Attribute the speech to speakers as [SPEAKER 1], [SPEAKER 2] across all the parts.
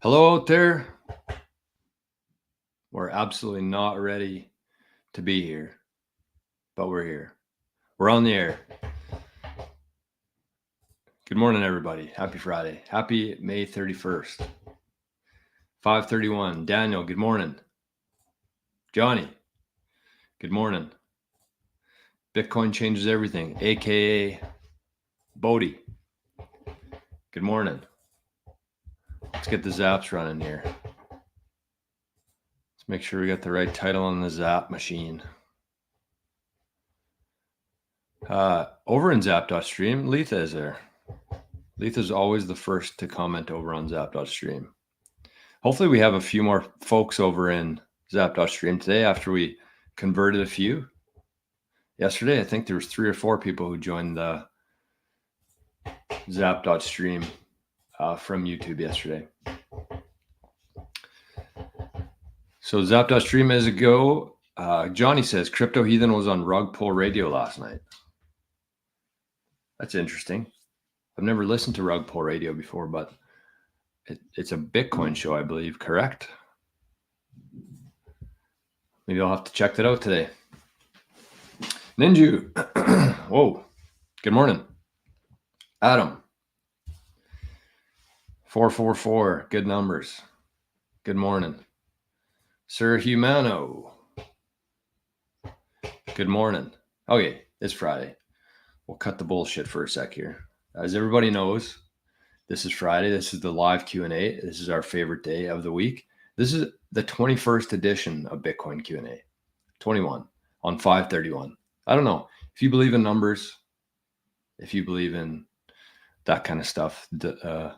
[SPEAKER 1] Hello out there. We're absolutely not ready to be here, but we're here. We're on the air. Good morning, everybody. Happy Friday. Happy May 31st. 5:31. Daniel, good morning. Johnny, good morning. Bitcoin changes everything, aka Bodie. Good morning. Let's get the zaps running here. Let's make sure we got the right title on the zap machine. Over in zap.stream, Letha is there. Letha's always the first to comment over on zap.stream. Hopefully we have a few more folks over in zap.stream today after we converted a few. Yesterday, I think there was 3 or 4 people who joined the zap.stream from YouTube yesterday. So zap.stream is a go. Johnny says, Crypto Heathen was on Rug Pull Radio last night. That's interesting. I've never listened to Rug Pull Radio before, but it's a Bitcoin show, I believe, correct? Maybe I'll have to check that out today. Ninju. Whoa. Good morning. Adam. 444. Good numbers. Good morning. Sir Humano. Good morning. Okay, it's Friday. We'll cut the bullshit for a sec here. As everybody knows, this is Friday. This is the live Q&A. This is our favorite day of the week. This is the 21st edition of Bitcoin Q&A. 21 on 5/31. I don't know. If you believe in numbers, if you believe in that kind of stuff, I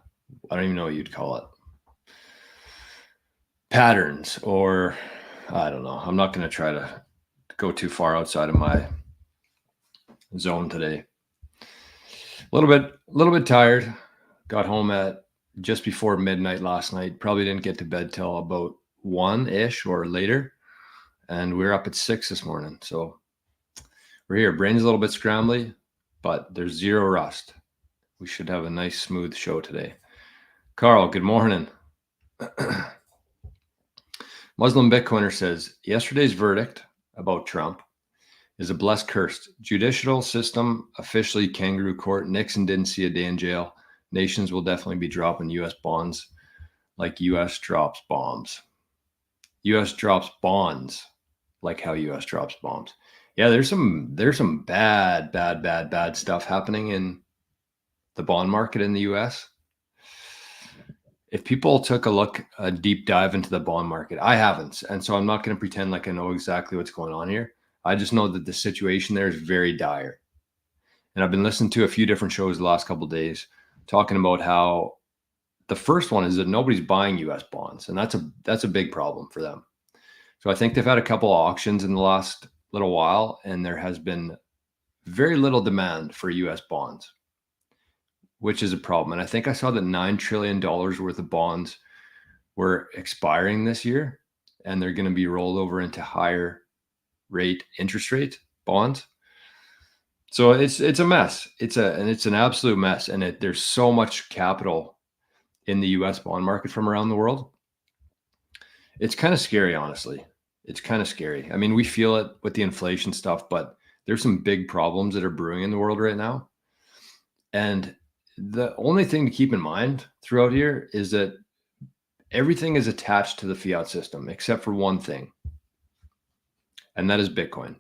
[SPEAKER 1] don't even know what you'd call it. Patterns, or I don't know. I'm not going to try to go too far outside of my zone today. A little bit tired. Got home at just before midnight last night. Probably didn't get to bed till about 1-ish or later. And we're up at 6 this morning. So we're here. Brain's a little bit scrambly, but there's zero rust. We should have a nice, smooth show today. Carl, good morning. Muslim Bitcoiner says, yesterday's verdict about Trump is a blessed curse. Judicial system, officially kangaroo court. Nixon didn't see a day in jail. Nations will definitely be dropping U.S. bonds like U.S. drops bombs. U.S. drops bonds like how U.S. drops bombs. Yeah, there's some bad stuff happening in the bond market in the U.S. If people took a deep dive into the bond market, I haven't. And so I'm not going to pretend like I know exactly what's going on here. I just know that the situation there is very dire. And I've been listening to a few different shows the last couple of days talking about how the first one is that nobody's buying U.S. bonds. And that's a big problem for them. So I think they've had a couple of auctions in the last little while, and there has been very little demand for U.S. bonds, which is a problem. And I think I saw that $9 trillion worth of bonds were expiring this year, and they're going to be rolled over into higher rate interest rate bonds. So it's a mess. It's an absolute mess. And there's so much capital in the US bond market from around the world. It's kind of scary, honestly. It's kind of scary. I mean, we feel it with the inflation stuff, but there's some big problems that are brewing in the world right now. And the only thing to keep in mind throughout here is that everything is attached to the fiat system except for one thing, and that is Bitcoin.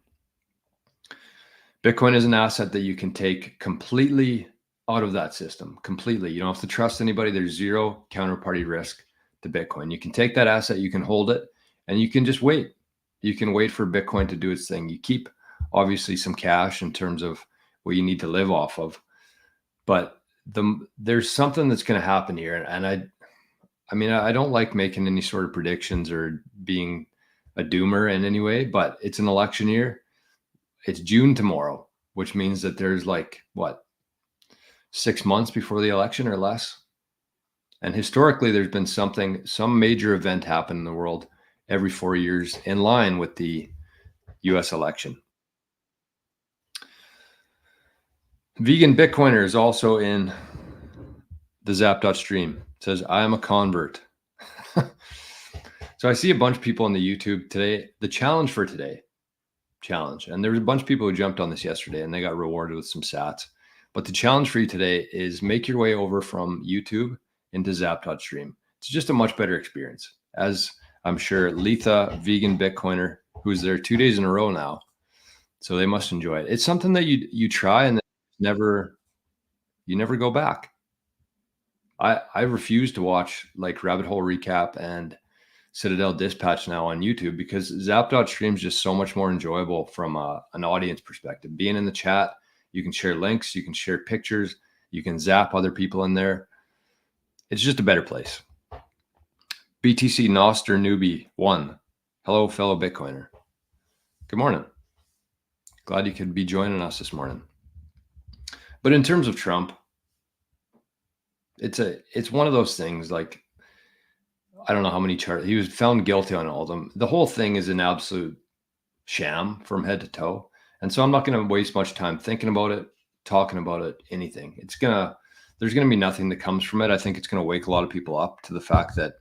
[SPEAKER 1] Bitcoin is an asset that you can take completely out of that system, completely. You don't have to trust anybody. There's zero counterparty risk to Bitcoin. You can take that asset, you can hold it, and you can just wait. You can wait for Bitcoin to do its thing. You keep, obviously, some cash in terms of what you need to live off of, but there's something that's going to happen here. And I mean, I don't like making any sort of predictions or being a doomer in any way, but it's an election year. It's June tomorrow, which means that there's 6 months before the election or less. And historically, there's been some major event happen in the world every 4 years in line with the US election. Vegan Bitcoiner is also in The Zap.stream says, I am a convert. So I see a bunch of people on the YouTube today. The challenge for today, and there was a bunch of people who jumped on this yesterday and they got rewarded with some sats. But the challenge for you today is make your way over from YouTube into Zap.stream. It's just a much better experience. As I'm sure Letha, vegan Bitcoiner, who's there 2 days in a row now, so they must enjoy it. It's something that you try and you never go back. I refuse to watch like Rabbit Hole Recap and Citadel Dispatch now on YouTube because Zap.stream is just so much more enjoyable from an audience perspective. Being in the chat, you can share links, you can share pictures, you can zap other people in there. It's just a better place. BTC Nostr Newbie 1. Hello, fellow Bitcoiner. Good morning. Glad you could be joining us this morning. But in terms of Trump, it's one of those things like, I don't know how many charges. He was found guilty on all of them. The whole thing is an absolute sham from head to toe. And so I'm not going to waste much time thinking about it, talking about it, anything. There's going to be nothing that comes from it. I think it's going to wake a lot of people up to the fact that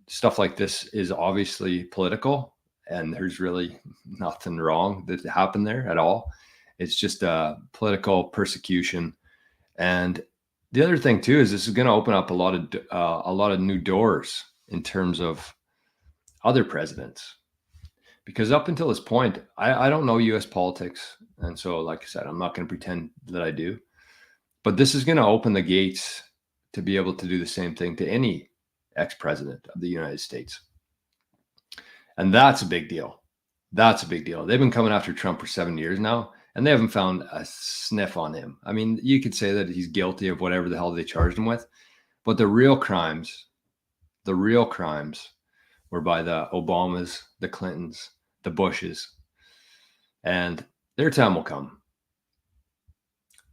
[SPEAKER 1] stuff like this is obviously political and there's really nothing wrong that happened there at all. It's just a political persecution. And the other thing too is this is going to open up a lot of new doors in terms of other presidents, because up until this point, I don't know U.S. politics, and so like I said, I'm not going to pretend that I do. But this is going to open the gates to be able to do the same thing to any ex-president of the United States, and that's a big deal. That's a big deal. They've been coming after Trump for 7 years now. And they haven't found a sniff on him. I mean, you could say that he's guilty of whatever the hell they charged him with, but the real crimes were by the Obamas, the Clintons, the Bushes, and their time will come.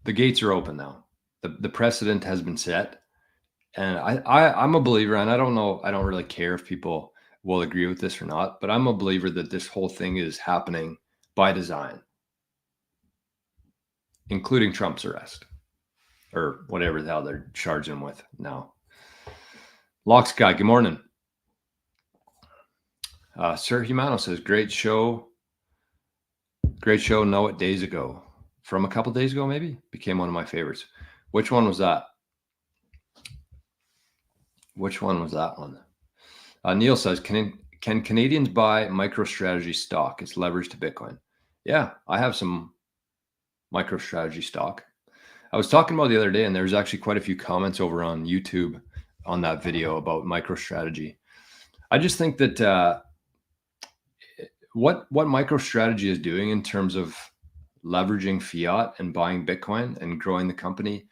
[SPEAKER 1] The gates are open now. The precedent has been set, and I'm a believer, and I don't really care if people will agree with this or not, but I'm a believer that this whole thing is happening by design, including Trump's arrest or whatever the hell they're charging him with now. Lock Sky, good morning. Sir Humano says, great show. Know it days ago. From a couple days ago, maybe? Became one of my favorites. Which one was that? Which one was that one? Neil says, can Canadians buy MicroStrategy stock? It's leveraged to Bitcoin. Yeah, I have some MicroStrategy stock. I was talking about the other day, and there's actually quite a few comments over on YouTube on that video about MicroStrategy. I just think that what MicroStrategy is doing in terms of leveraging fiat and buying Bitcoin and growing the company,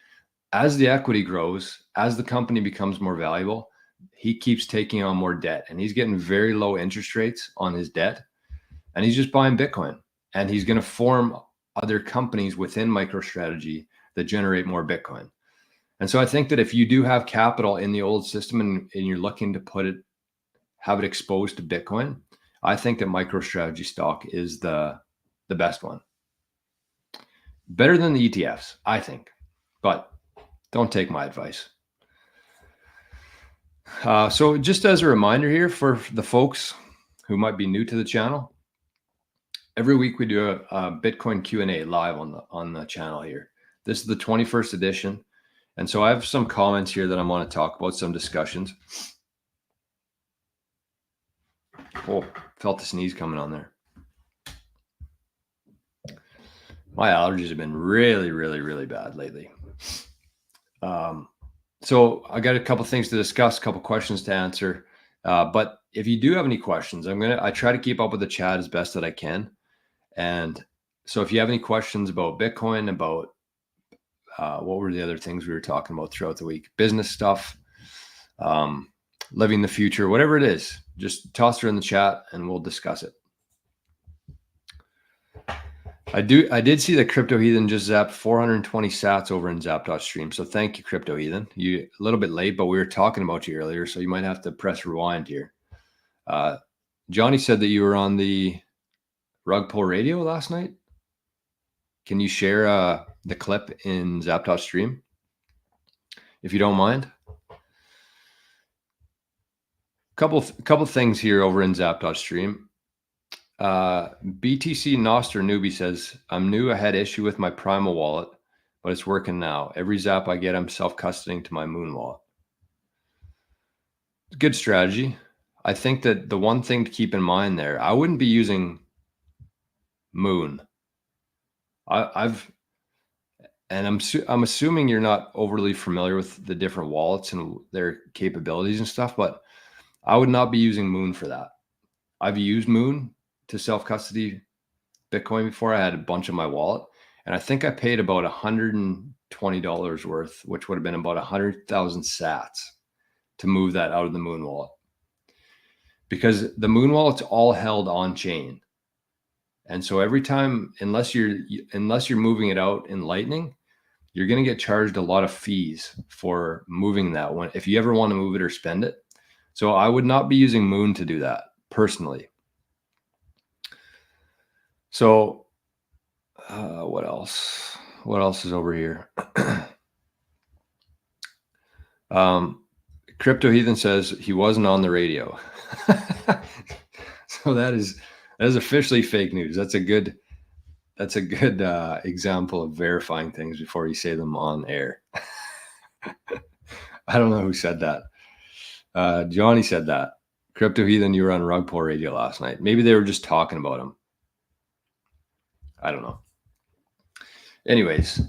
[SPEAKER 1] as the equity grows, as the company becomes more valuable, he keeps taking on more debt, and he's getting very low interest rates on his debt, and he's just buying Bitcoin, and he's going to form other companies within MicroStrategy that generate more Bitcoin. And so I think that if you do have capital in the old system and you're looking to have it exposed to Bitcoin, I think that MicroStrategy stock is the best one. Better than the ETFs, I think, but don't take my advice. So just as a reminder here for the folks who might be new to the channel, every week we do a Bitcoin Q&A live on the channel here. This is the 21st edition. And so I have some comments here that I want to talk about, some discussions. Oh, felt the sneeze coming on there. My allergies have been really, really, really bad lately. So I got a couple things to discuss, a couple questions to answer. But if you do have any questions, I try to keep up with the chat as best that I can. And so if you have any questions about Bitcoin, about what were the other things we were talking about throughout the week, business stuff, living the future, whatever it is, just toss her in the chat and we'll discuss it. I did see that Crypto Heathen just zapped 420 sats over in Zap.stream. So thank you, Crypto Heathen. You a little bit late, but we were talking about you earlier, so you might have to press rewind here. Johnny said that you were on the Rug Pull Radio last night. Can you share the clip in Zap.stream? if you don't mind. Couple things here over in Zap.stream. BTC Nostr newbie says, I'm new. I had issue with my Primal wallet, but it's working now. Every Zap I get, I'm self-custodying to my Moon wallet. Good strategy. I think that the one thing to keep in mind there, I wouldn't be using Moon. I'm assuming you're not overly familiar with the different wallets and their capabilities and stuff, but I would not be using Moon for that. I've used Moon to self-custody Bitcoin before. I had a bunch of my wallet, and I think I paid about $120 worth, which would have been about 100,000 sats to move that out of the Moon wallet, because the Moon wallet's all held on chain. And so every time, unless you're moving it out in Lightning, you're going to get charged a lot of fees for moving that one if you ever want to move it or spend it. So I would not be using Moon to do that personally. So what else? What else is over here? Crypto Heathen says he wasn't on the radio. So that is officially fake news. That's a good example of verifying things before you say them on air. I don't know who said that. Johnny said that. Crypto Heathen, you were on Rug Pull Radio last night. Maybe they were just talking about him. I don't know. Anyways,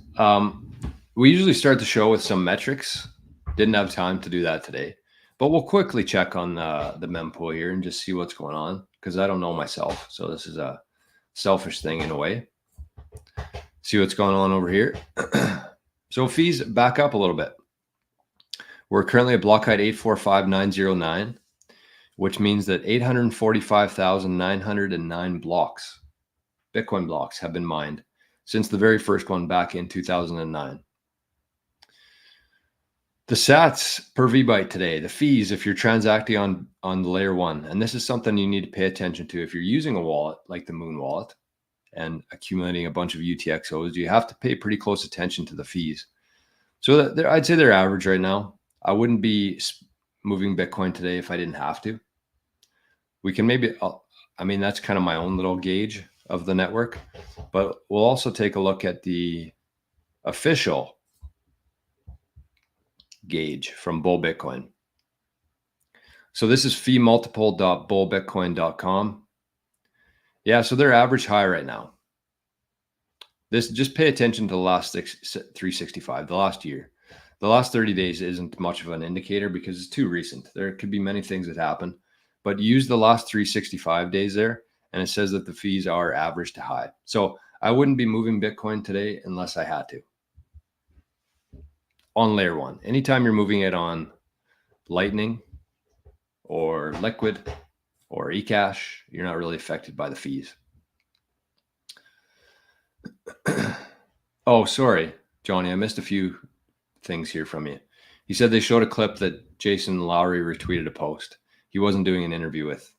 [SPEAKER 1] we usually start the show with some metrics. Didn't have time to do that today, but we'll quickly check on the mempool here and just see what's going on, because I don't know myself. So this is a selfish thing in a way. See what's going on over here. So fees back up a little bit. We're currently at block height 845,909, which means that 845,909 blocks, Bitcoin blocks, have been mined since the very first one back in 2009. The sats per VByte today, the fees if you're transacting on the layer one, and this is something you need to pay attention to if you're using a wallet like the Moon wallet and accumulating a bunch of UTXOs, you have to pay pretty close attention to the fees. So that I'd say they're average right now. I wouldn't be moving Bitcoin today if I didn't have to. We can maybe, I mean, that's kind of my own little gauge of the network, but we'll also take a look at the official gauge from Bull Bitcoin. So this is feemultiple.bullbitcoin.com. Yeah, so they're average high right now. This, just pay attention to the last 365, the last year. The last 30 days isn't much of an indicator because it's too recent. There could be many things that happen, but use the last 365 days there, and it says that the fees are average to high. So I wouldn't be moving Bitcoin today unless I had to. On layer one, anytime you're moving it on Lightning or Liquid or eCash, you're not really affected by the fees. Oh, sorry, Johnny, I missed a few things here from you. He said they showed a clip that Jason Lowry retweeted a post. He wasn't doing an interview with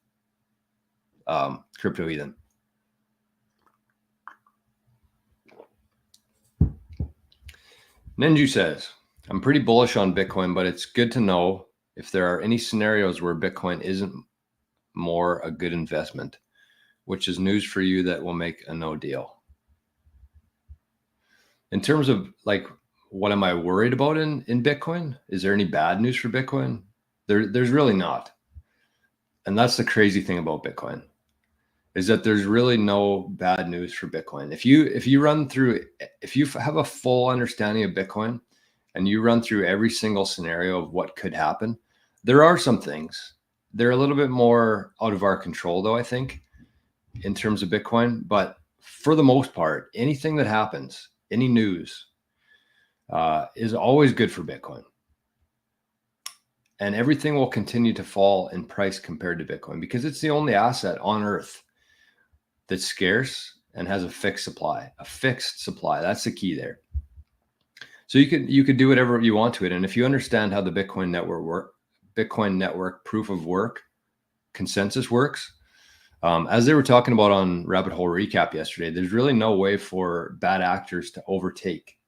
[SPEAKER 1] Crypto Heathen. Ninju says, I'm pretty bullish on Bitcoin, but it's good to know if there are any scenarios where Bitcoin isn't more a good investment, which is news for you that will make a no deal. In terms of like, what am I worried about in Bitcoin? Is there any bad news for Bitcoin? There's really not. And that's the crazy thing about Bitcoin, is that there's really no bad news for Bitcoin. If you have a full understanding of Bitcoin and you run through every single scenario of what could happen, there are some things. They're a little bit more out of our control, though, I think, in terms of Bitcoin. But for the most part, anything that happens, any news, is always good for Bitcoin. And everything will continue to fall in price compared to Bitcoin because it's the only asset on Earth that's scarce and has a fixed supply. A fixed supply. That's the key there. So you could do whatever you want to it. And if you understand how the Bitcoin network proof of work consensus works, as they were talking about on Rabbit Hole Recap yesterday, there's really no way for bad actors to overtake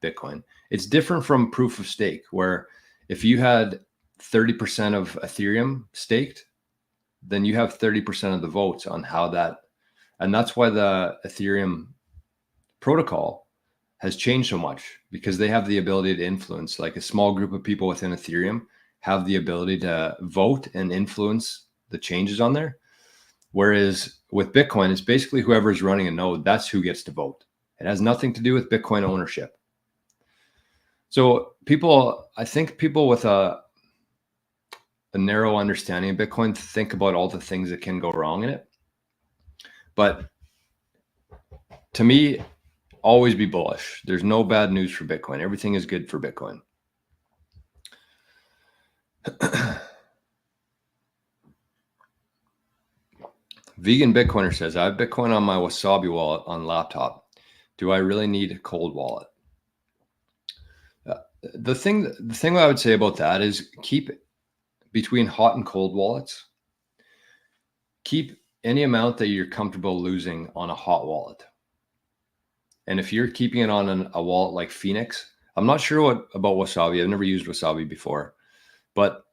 [SPEAKER 1] Bitcoin. It's different from proof of stake, where if you had 30% of Ethereum staked, then you have 30% of the votes on how that, and that's why the Ethereum protocol has changed so much, because they have the ability to influence, like a small group of people within Ethereum have the ability to vote and influence the changes on there. Whereas with Bitcoin, it's basically whoever's running a node, that's who gets to vote. It has nothing to do with Bitcoin ownership. So I think people with a narrow understanding of Bitcoin think about all the things that can go wrong in it. But to me, always be bullish. There's no bad news for Bitcoin. Everything is good for Bitcoin. Vegan Bitcoiner says, I have Bitcoin on my Wasabi wallet on laptop. Do I really need a cold wallet? The thing I would say about that is keep between hot and cold wallets. Keep any amount that you're comfortable losing on a hot wallet. And if you're keeping it on a wallet like Phoenix, I'm not sure about Wasabi. I've never used Wasabi before. But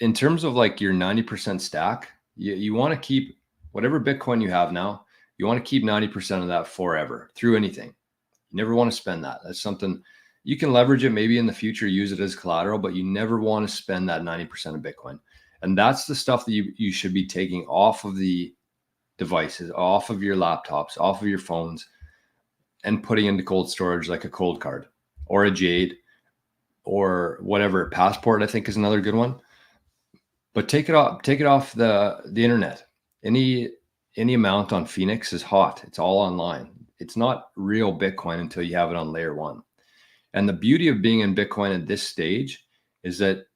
[SPEAKER 1] in terms of like your 90% stack, you want to keep whatever Bitcoin you have now, you want to keep 90% of that forever through anything. You never want to spend that. That's something you can leverage it maybe in the future, use it as collateral, but you never want to spend that 90% of Bitcoin. And that's the stuff that you should be taking off of the devices, off of your laptops, off of your phones, and putting into cold storage like a cold card or a Jade or whatever. Passport, I think, is another good one. But take it off the internet. Any amount on Phoenix is hot. It's all online. It's not real Bitcoin until you have it on layer 1. And the beauty of being in Bitcoin at this stage is that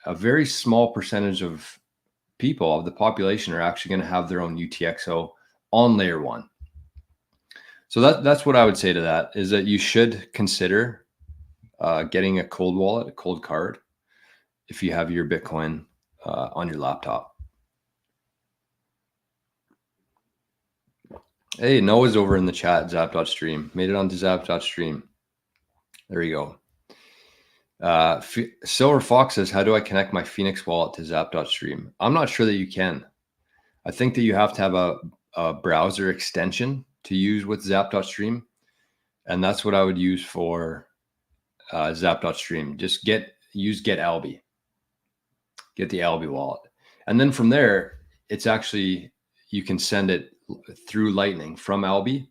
[SPEAKER 1] a very small percentage of people, of the population, are actually going to have their own UTXO on layer 1. So that's what I would say to that, is that you should consider getting a cold wallet, a cold card, if you have your Bitcoin on your laptop. Hey, Noah's over in the chat, zap.stream. Made it onto zap.stream. There you go. Silver Fox says, how do I connect my Phoenix wallet to zap.stream? I'm not sure that you can. I think that you have to have a browser extension to use with zap.stream. And that's what I would use for zap.stream. Just use get Alby. Get the Alby wallet. And then from there, it's actually, you can send it through Lightning from Alby,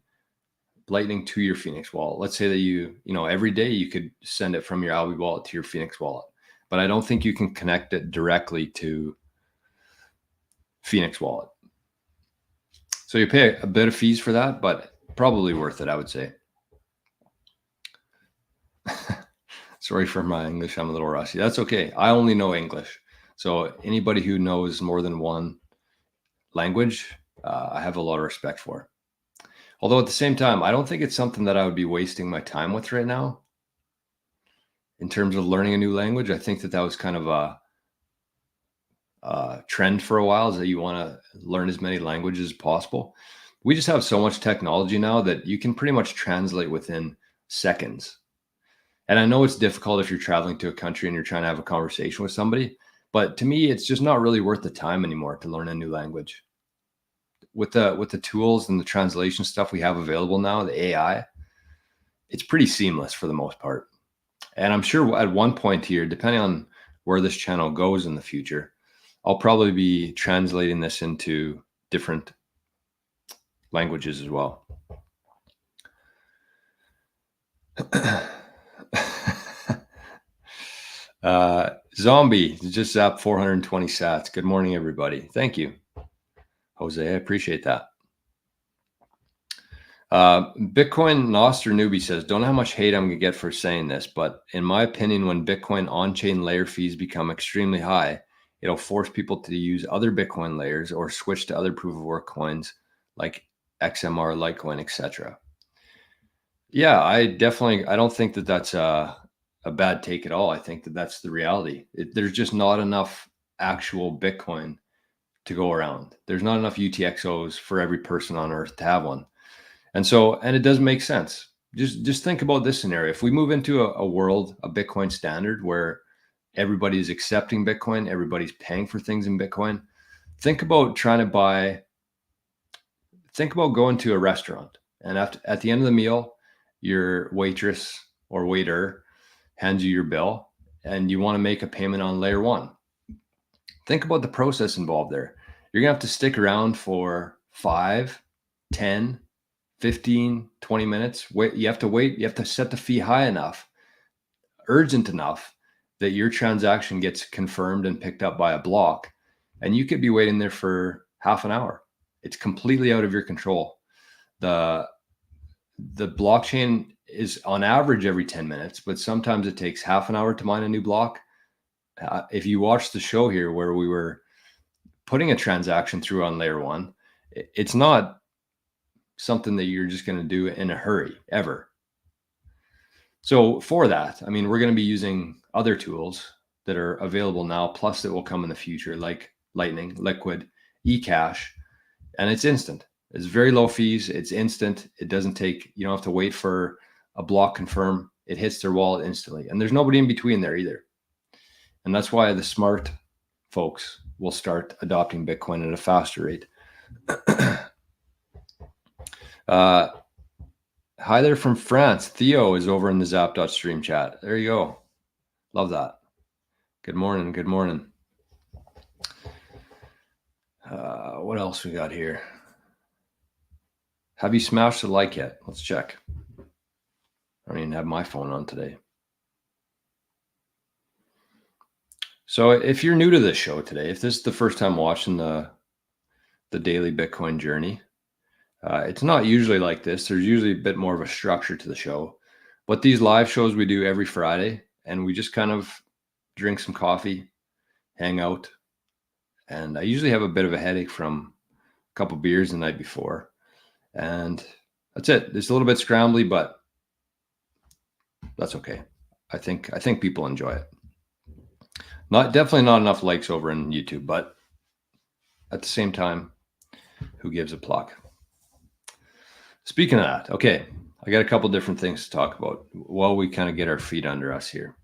[SPEAKER 1] Lightning to your Phoenix wallet. Let's say that you every day you could send it from your Alby wallet to your Phoenix wallet, but I don't think you can connect it directly to Phoenix wallet. So you pay a bit of fees for that, but probably worth it, I would say. Sorry for my English. I'm a little rusty. That's okay. I only know English. So anybody who knows more than one language, I have a lot of respect for. Although at the same time, I don't think it's something that I would be wasting my time with right now. In terms of learning a new language, I think that was kind of a trend for a while, is that you want to learn as many languages as possible. We just have so much technology now that you can pretty much translate within seconds. And I know it's difficult if you're traveling to a country and you're trying to have a conversation with somebody, but to me, it's just not really worth the time anymore to learn a new language. With the tools and the translation stuff we have available now, the AI, it's pretty seamless for the most part. And I'm sure at one point here, depending on where this channel goes in the future, I'll probably be translating this into different languages as well. Zombie just zapped 420 sats. Good morning, everybody. Thank you, Jose. I appreciate that. Bitcoin nostr newbie says, don't know how much hate I'm gonna get for saying this, but in my opinion, when Bitcoin on-chain layer fees become extremely high, it'll force people to use other Bitcoin layers or switch to other proof of work coins like XMR, Litecoin, etc. Yeah, I don't think that that's a bad take at all. I think that that's the reality. There's just not enough actual Bitcoin to go around. There's not enough UTXOs for every person on earth to have one. And it does make sense. just think about this scenario. If we move into a world, a Bitcoin standard where everybody's accepting Bitcoin, everybody's paying for things in Bitcoin, think about going to a restaurant, and at the end of the meal, your waitress or waiter hands you your bill and you want to make a payment on layer one. Think about the process involved there. You're gonna have to stick around for 5, 10, 15, 20 minutes. You have to set the fee high enough, urgent enough, that your transaction gets confirmed and picked up by a block, and you could be waiting there for half an hour. It's completely out of your control. The blockchain is on average every 10 minutes, but sometimes it takes half an hour to mine a new block. If you watch the show here where we were putting a transaction through on layer one, it's not something that you're just going to do in a hurry ever. So for that, I mean, we're going to be using other tools that are available now, plus that will come in the future, like Lightning, Liquid, eCash, and it's instant. It's very low fees. It's instant. It doesn't take, you don't have to wait for a block confirm. It hits their wallet instantly. And there's nobody in between there either. And that's why the smart folks will start adopting Bitcoin at a faster rate. Hi there from France. Theo is over in the zap.stream chat. There you go. Love that. Good morning. Good morning. What else we got here? Have you smashed the like yet? Let's check. I don't even have my phone on today. So if you're new to this show today, if this is the first time watching the daily Bitcoin journey, it's not usually like this. There's usually a bit more of a structure to the show. But these live shows we do every Friday, and we just kind of drink some coffee, hang out. And I usually have a bit of a headache from a couple beers the night before. And that's it. It's a little bit scrambly, but that's okay. I think people enjoy it. Definitely not enough likes over in YouTube, but at the same time, who gives a pluck? Speaking of that, okay, I got a couple different things to talk about while we kind of get our feet under us here.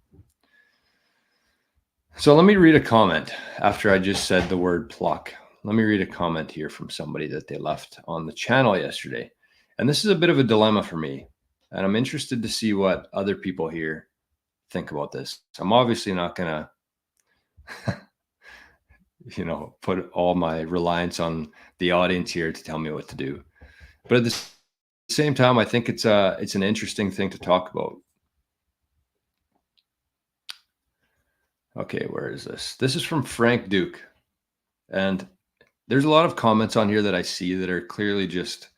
[SPEAKER 1] So let me read a comment after I just said the word pluck. Let me read a comment here from somebody that they left on the channel yesterday. And this is a bit of a dilemma for me. And I'm interested to see what other people here think about this. I'm obviously not going to, put all my reliance on the audience here to tell me what to do. But at the same time, I think it's an interesting thing to talk about. Okay, where is this? This is from Frank Duke. And there's a lot of comments on here that I see that are clearly just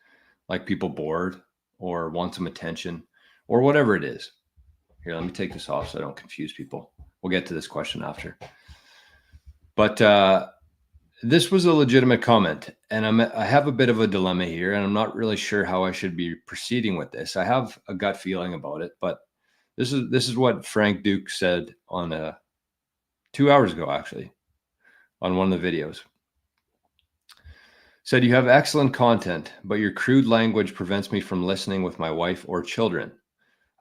[SPEAKER 1] like people bored or want some attention or whatever it is. Here, let me take this off so I don't confuse people. We'll get to this question after. But this was a legitimate comment, and I have a bit of a dilemma here, and I'm not really sure how I should be proceeding with this. I have a gut feeling about it, but this is what Frank Duke said on 2 hours ago, actually, on one of the videos. Said, "You have excellent content, but your crude language prevents me from listening with my wife or children.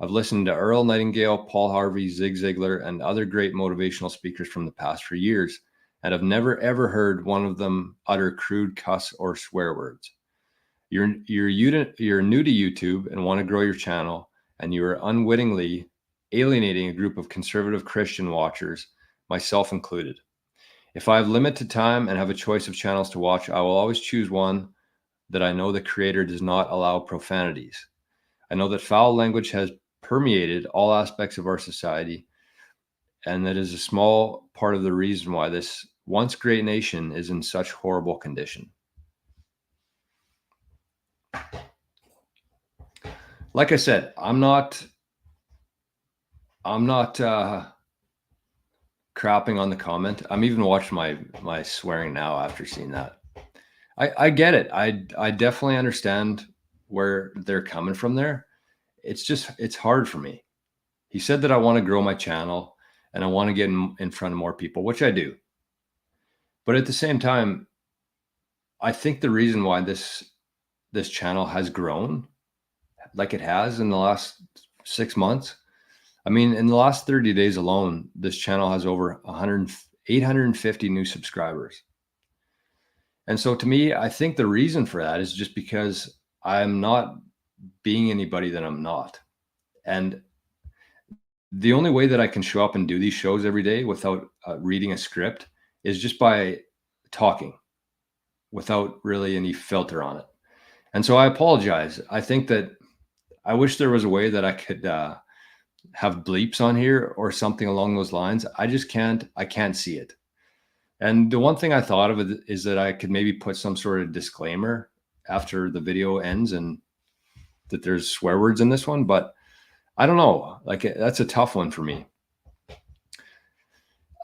[SPEAKER 1] I've listened to Earl Nightingale, Paul Harvey, Zig Ziglar, and other great motivational speakers from the past for years, and I've never ever heard one of them utter crude cuss or swear words. You're new to YouTube and want to grow your channel, and you are unwittingly alienating a group of conservative Christian watchers, myself included. If I have limited time and have a choice of channels to watch, I will always choose one that I know the creator does not allow profanities. I know that foul language has permeated all aspects of our society, and that is a small part of the reason why this once great nation is in such horrible condition." Like I said, I'm not crapping on the comment. I'm even watching my swearing now after seeing that. I get it. I definitely understand where they're coming from there. It's hard for me. He said that I want to grow my channel and I want to get in front of more people, which I do. But at the same time, I think the reason why this channel has grown like it has in the last 6 months. I mean, in the last 30 days alone, this channel has over 850 new subscribers. And so to me, I think the reason for that is just because I'm not being anybody that I'm not. And the only way that I can show up and do these shows every day without reading a script is just by talking without really any filter on it. And so I apologize. I think that I wish there was a way that I could have bleeps on here or something along those lines. I just can't. I can't see it. And the one thing I thought of it is that I could maybe put some sort of disclaimer after the video ends and that there's swear words in this one, but I don't know. Like, that's a tough one for me.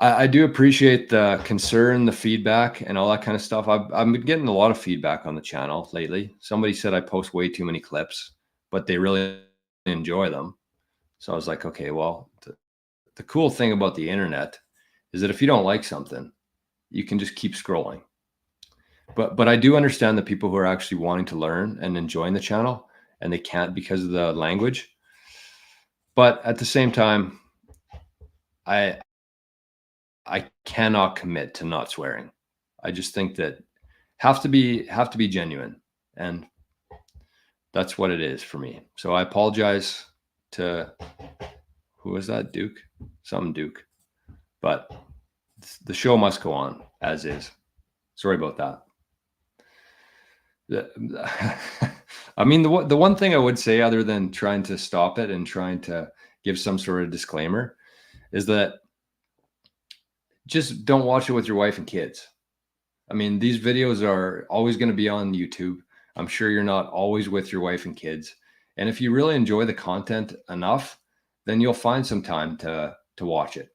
[SPEAKER 1] I do appreciate the concern, the feedback, and all that kind of stuff. I've been getting a lot of feedback on the channel lately. Somebody said I post way too many clips, but they really enjoy them. So I was like, okay, well, the cool thing about the internet is that if you don't like something, you can just keep scrolling. But I do understand the people who are actually wanting to learn and enjoying the channel, and they can't because of the language. But at the same time, I cannot commit to not swearing. I just think that have to be genuine, and that's what it is for me. So I apologize to, who was that? Duke? Some Duke. But the show must go on as is. Sorry about that. I mean, the one thing I would say, other than trying to stop it and trying to give some sort of disclaimer, is that just don't watch it with your wife and kids. I mean, these videos are always going to be on YouTube. I'm sure you're not always with your wife and kids. And if you really enjoy the content enough, then you'll find some time to watch it.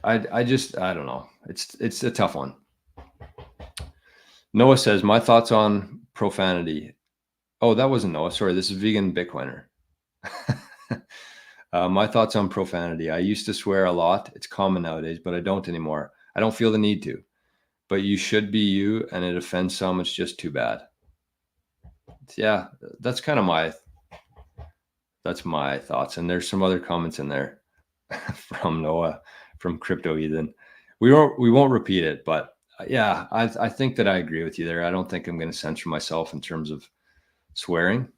[SPEAKER 1] I don't know. It's a tough one. Noah says, my thoughts on profanity. Oh, that wasn't Noah. Sorry, this is Vegan Bitcoiner. My thoughts on profanity. I used to swear a lot. It's common nowadays, but I don't anymore. I don't feel the need to. But you should be you, and it offends some. It's just too bad. Yeah, that's kind of my thoughts. And there's some other comments in there from Noah, from Crypto Ethan. We won't repeat it, but yeah, I think that I agree with you there. I don't think I'm going to censor myself in terms of swearing.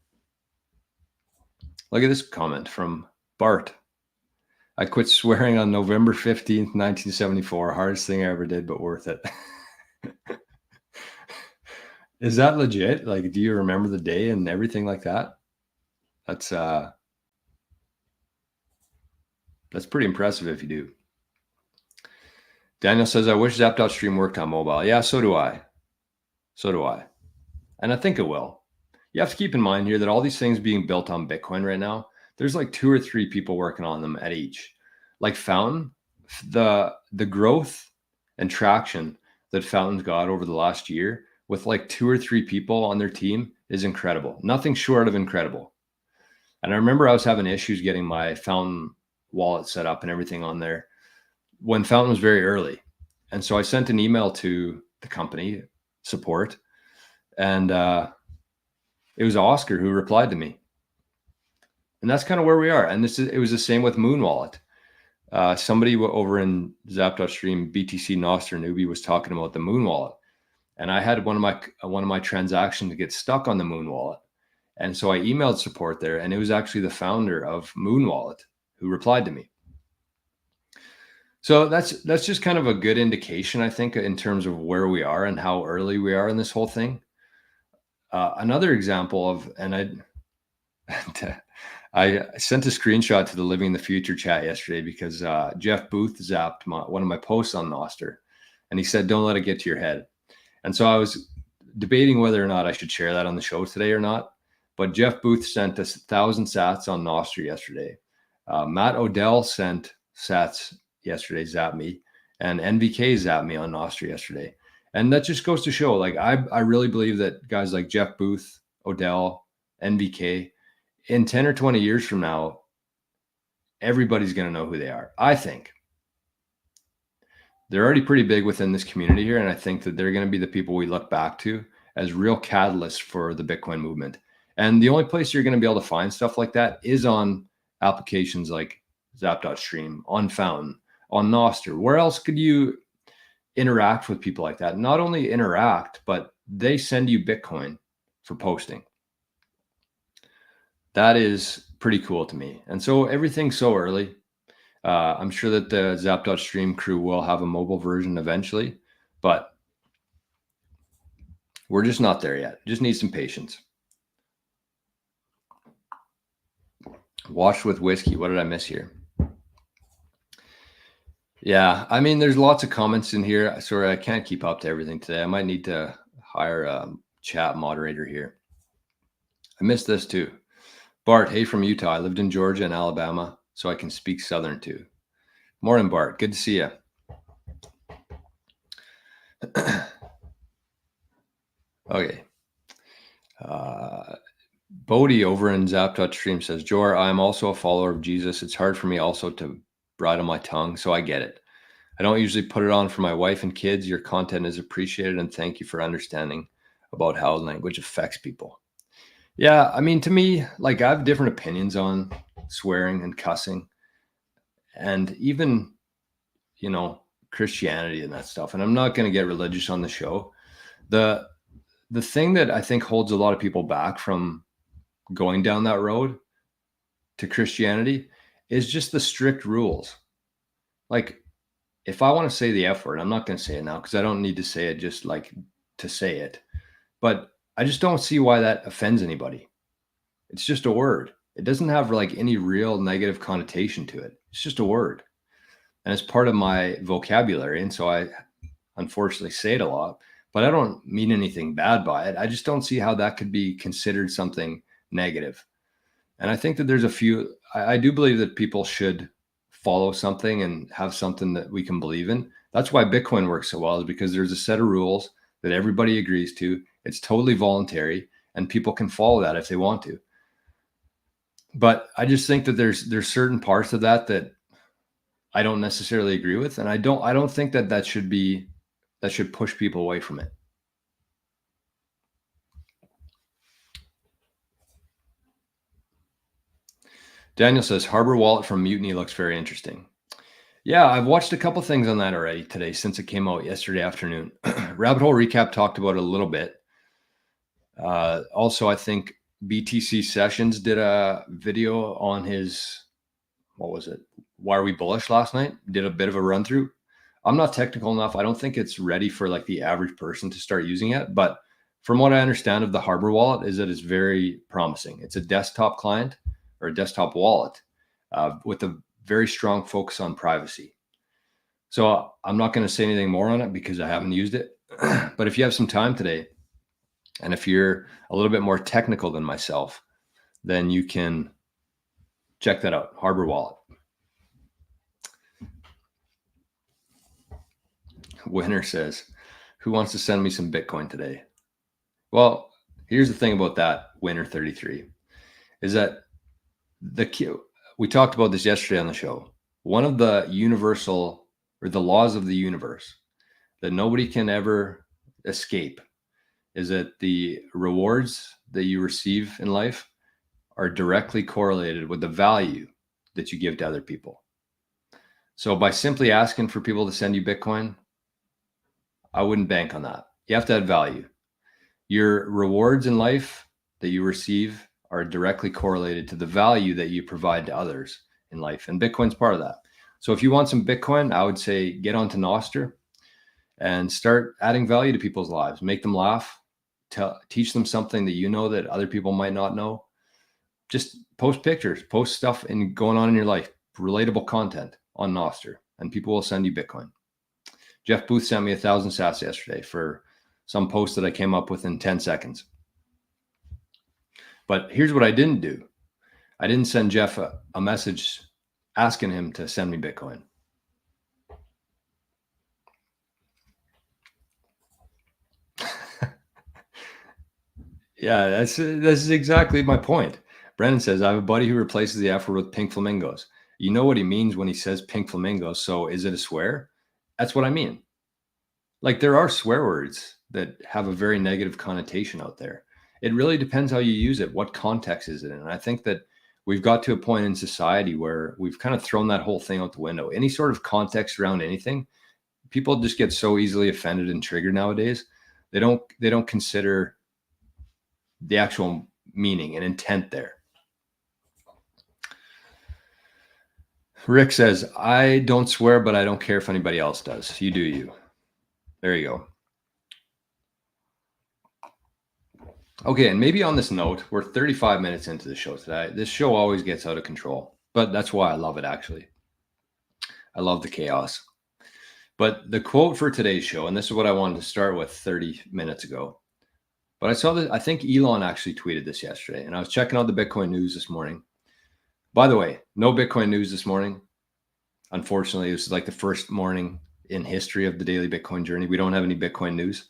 [SPEAKER 1] Look at this comment from Bart. I quit swearing on November 15th, 1974. Hardest thing I ever did, but worth it. Is that legit? Like, do you remember the day and everything like that? That's pretty impressive if you do. Daniel says, I wish Zap.stream worked on mobile. Yeah, so do I. So do I. And I think it will. You have to keep in mind here that all these things being built on Bitcoin right now, there's like 2 or 3 people working on them at each. Like Fountain, the growth and traction that Fountain's got over the last year with like 2 or 3 people on their team is incredible. Nothing short of incredible. And I remember I was having issues getting my Fountain wallet set up and everything on there when Fountain was very early. And so I sent an email to the company support, and it was Oscar who replied to me. And that's kind of where we are. And it was the same with Moon Wallet. Somebody over in Zap.stream, BTC Nostr newbie, was talking about the Moon Wallet. And I had one of my transactions get stuck on the Moon Wallet. And so I emailed support there, and it was actually the founder of Moon Wallet who replied to me. So that's just kind of a good indication, I think, in terms of where we are and how early we are in this whole thing. Another example of, and I sent a screenshot to the Living the Future chat yesterday because Jeff Booth zapped one of my posts on Nostr, and he said, don't let it get to your head. And so I was debating whether or not I should share that on the show today or not. But Jeff Booth sent us 1,000 sats on Nostr yesterday. Matt Odell sent sats yesterday, zapped me, and NVK zapped me on Nostr yesterday. And that just goes to show, like, I really believe that guys like Jeff Booth, Odell, NVK, in 10 or 20 years from now, everybody's going to know who they are. I think they're already pretty big within this community here. And I think that they're going to be the people we look back to as real catalysts for the Bitcoin movement. And the only place you're going to be able to find stuff like that is on applications like Zap.stream, on Fountain, on Nostr. Where else could you interact with people like that? Not only interact, but they send you Bitcoin for posting. That is pretty cool to me. And so everything's so early. I'm sure that the Zap.stream crew will have a mobile version eventually, but we're just not there yet. Just need some patience. Washed with whiskey. What did I miss here? Yeah, I mean, there's lots of comments in here. Sorry, I can't keep up to everything today. I might need to hire a chat moderator here. I missed this too. Bart, hey from Utah. I lived in Georgia and Alabama, so I can speak Southern too. Morning, Bart. Good to see you. Okay. Bodie over in Zap.stream says, Jor, I'm also a follower of Jesus. It's hard for me also to bridle my tongue, so I get it. I don't usually put it on for my wife and kids. Your content is appreciated, and thank you for understanding about how language affects people. Yeah, I mean, to me, like, I have different opinions on swearing and cussing and even, you know, Christianity and that stuff. And I'm not going to get religious on the show. The thing that I think holds a lot of people back from going down that road to Christianity is just the strict rules. Like, if I want to say the F word, I'm not going to say it now because I don't need to say it just like to say it. But I just don't see why that offends anybody. It's just a word. It doesn't have like any real negative connotation to it. It's just a word. And it's part of my vocabulary. And so I unfortunately say it a lot, but I don't mean anything bad by it. I just don't see how that could be considered something negative. And I think that there's a few, I do believe that people should follow something and have something that we can believe in. That's why Bitcoin works so well, is because there's a set of rules that everybody agrees to. It's totally voluntary and people can follow that if they want to. But I just think that there's certain parts of that that I don't necessarily agree with. And I don't think that should push people away from it. Daniel says, Harbor Wallet from Mutiny looks very interesting. Yeah, I've watched a couple things on that already today since it came out yesterday afternoon. Rabbit Hole Recap talked about it a little bit. Also, I think BTC Sessions did a video on his, what was it? Why Are We Bullish last night? Did a bit of a run through. I'm not technical enough. I don't think it's ready for like the average person to start using it. But from what I understand of the Harbor Wallet is that it's very promising. It's a desktop client or a desktop wallet with a very strong focus on privacy. So I'm not going to say anything more on it because I haven't used it. But if you have some time today, and if you're a little bit more technical than myself, then you can check that out, Harbor Wallet. Winner says, who wants to send me some Bitcoin today? Well, here's the thing about that, Winner 33, is that we talked about this yesterday on the show. One of the universal or the laws of the universe that nobody can ever escape is that the rewards that you receive in life are directly correlated with the value that you give to other people. So by simply asking for people to send you Bitcoin, I wouldn't bank on that. You have to add value. Your rewards in life that you receive are directly correlated to the value that you provide to others in life. And Bitcoin's part of that. So if you want some Bitcoin, I would say get onto Nostr and start adding value to people's lives. Make them laugh. Teach them something that you know that other people might not know. Just post pictures, post stuff going on in your life, relatable content on Nostr, and people will send you Bitcoin. Jeff Booth sent me 1,000 sats yesterday for some post that I came up with in 10 seconds. But here's what I didn't do. I didn't send Jeff a message asking him to send me Bitcoin. Yeah, this is exactly my point. Brennan says, I have a buddy who replaces the F word with pink flamingos. You know what he means when he says pink flamingos. So is it a swear? That's what I mean. Like, there are swear words that have a very negative connotation out there. It really depends how you use it. What context is it in? And I think that we've got to a point in society where we've kind of thrown that whole thing out the window. Any sort of context around anything, people just get so easily offended and triggered nowadays. They don't consider the actual meaning and intent there. Rick says, I don't swear, but I don't care if anybody else does. You do you. There you go. Okay, and maybe on this note, we're 35 minutes into the show today. This show always gets out of control, but that's why I love it, actually. I love the chaos. But the quote for today's show, and this is what I wanted to start with 30 minutes ago, but I saw that, I think Elon actually tweeted this yesterday, and I was checking out the Bitcoin news this morning. By the way, no Bitcoin news this morning. Unfortunately, this is like the first morning in history of the daily Bitcoin journey. We don't have any Bitcoin news.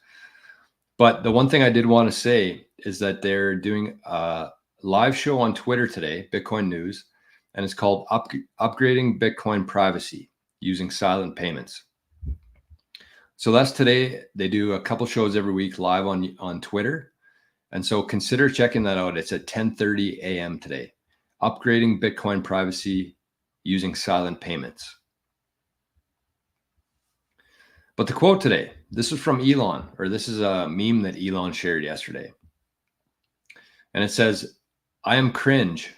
[SPEAKER 1] But the one thing I did want to say is that they're doing a live show on Twitter today, Bitcoin News, and it's called Upgrading Bitcoin Privacy Using Silent Payments. So that's today. They do a couple shows every week live on Twitter. And so consider checking that out. It's at 10:30 a.m. today. Upgrading Bitcoin Privacy Using Silent Payments. But the quote today, this is from Elon, or this is a meme that Elon shared yesterday. And it says, I am cringe,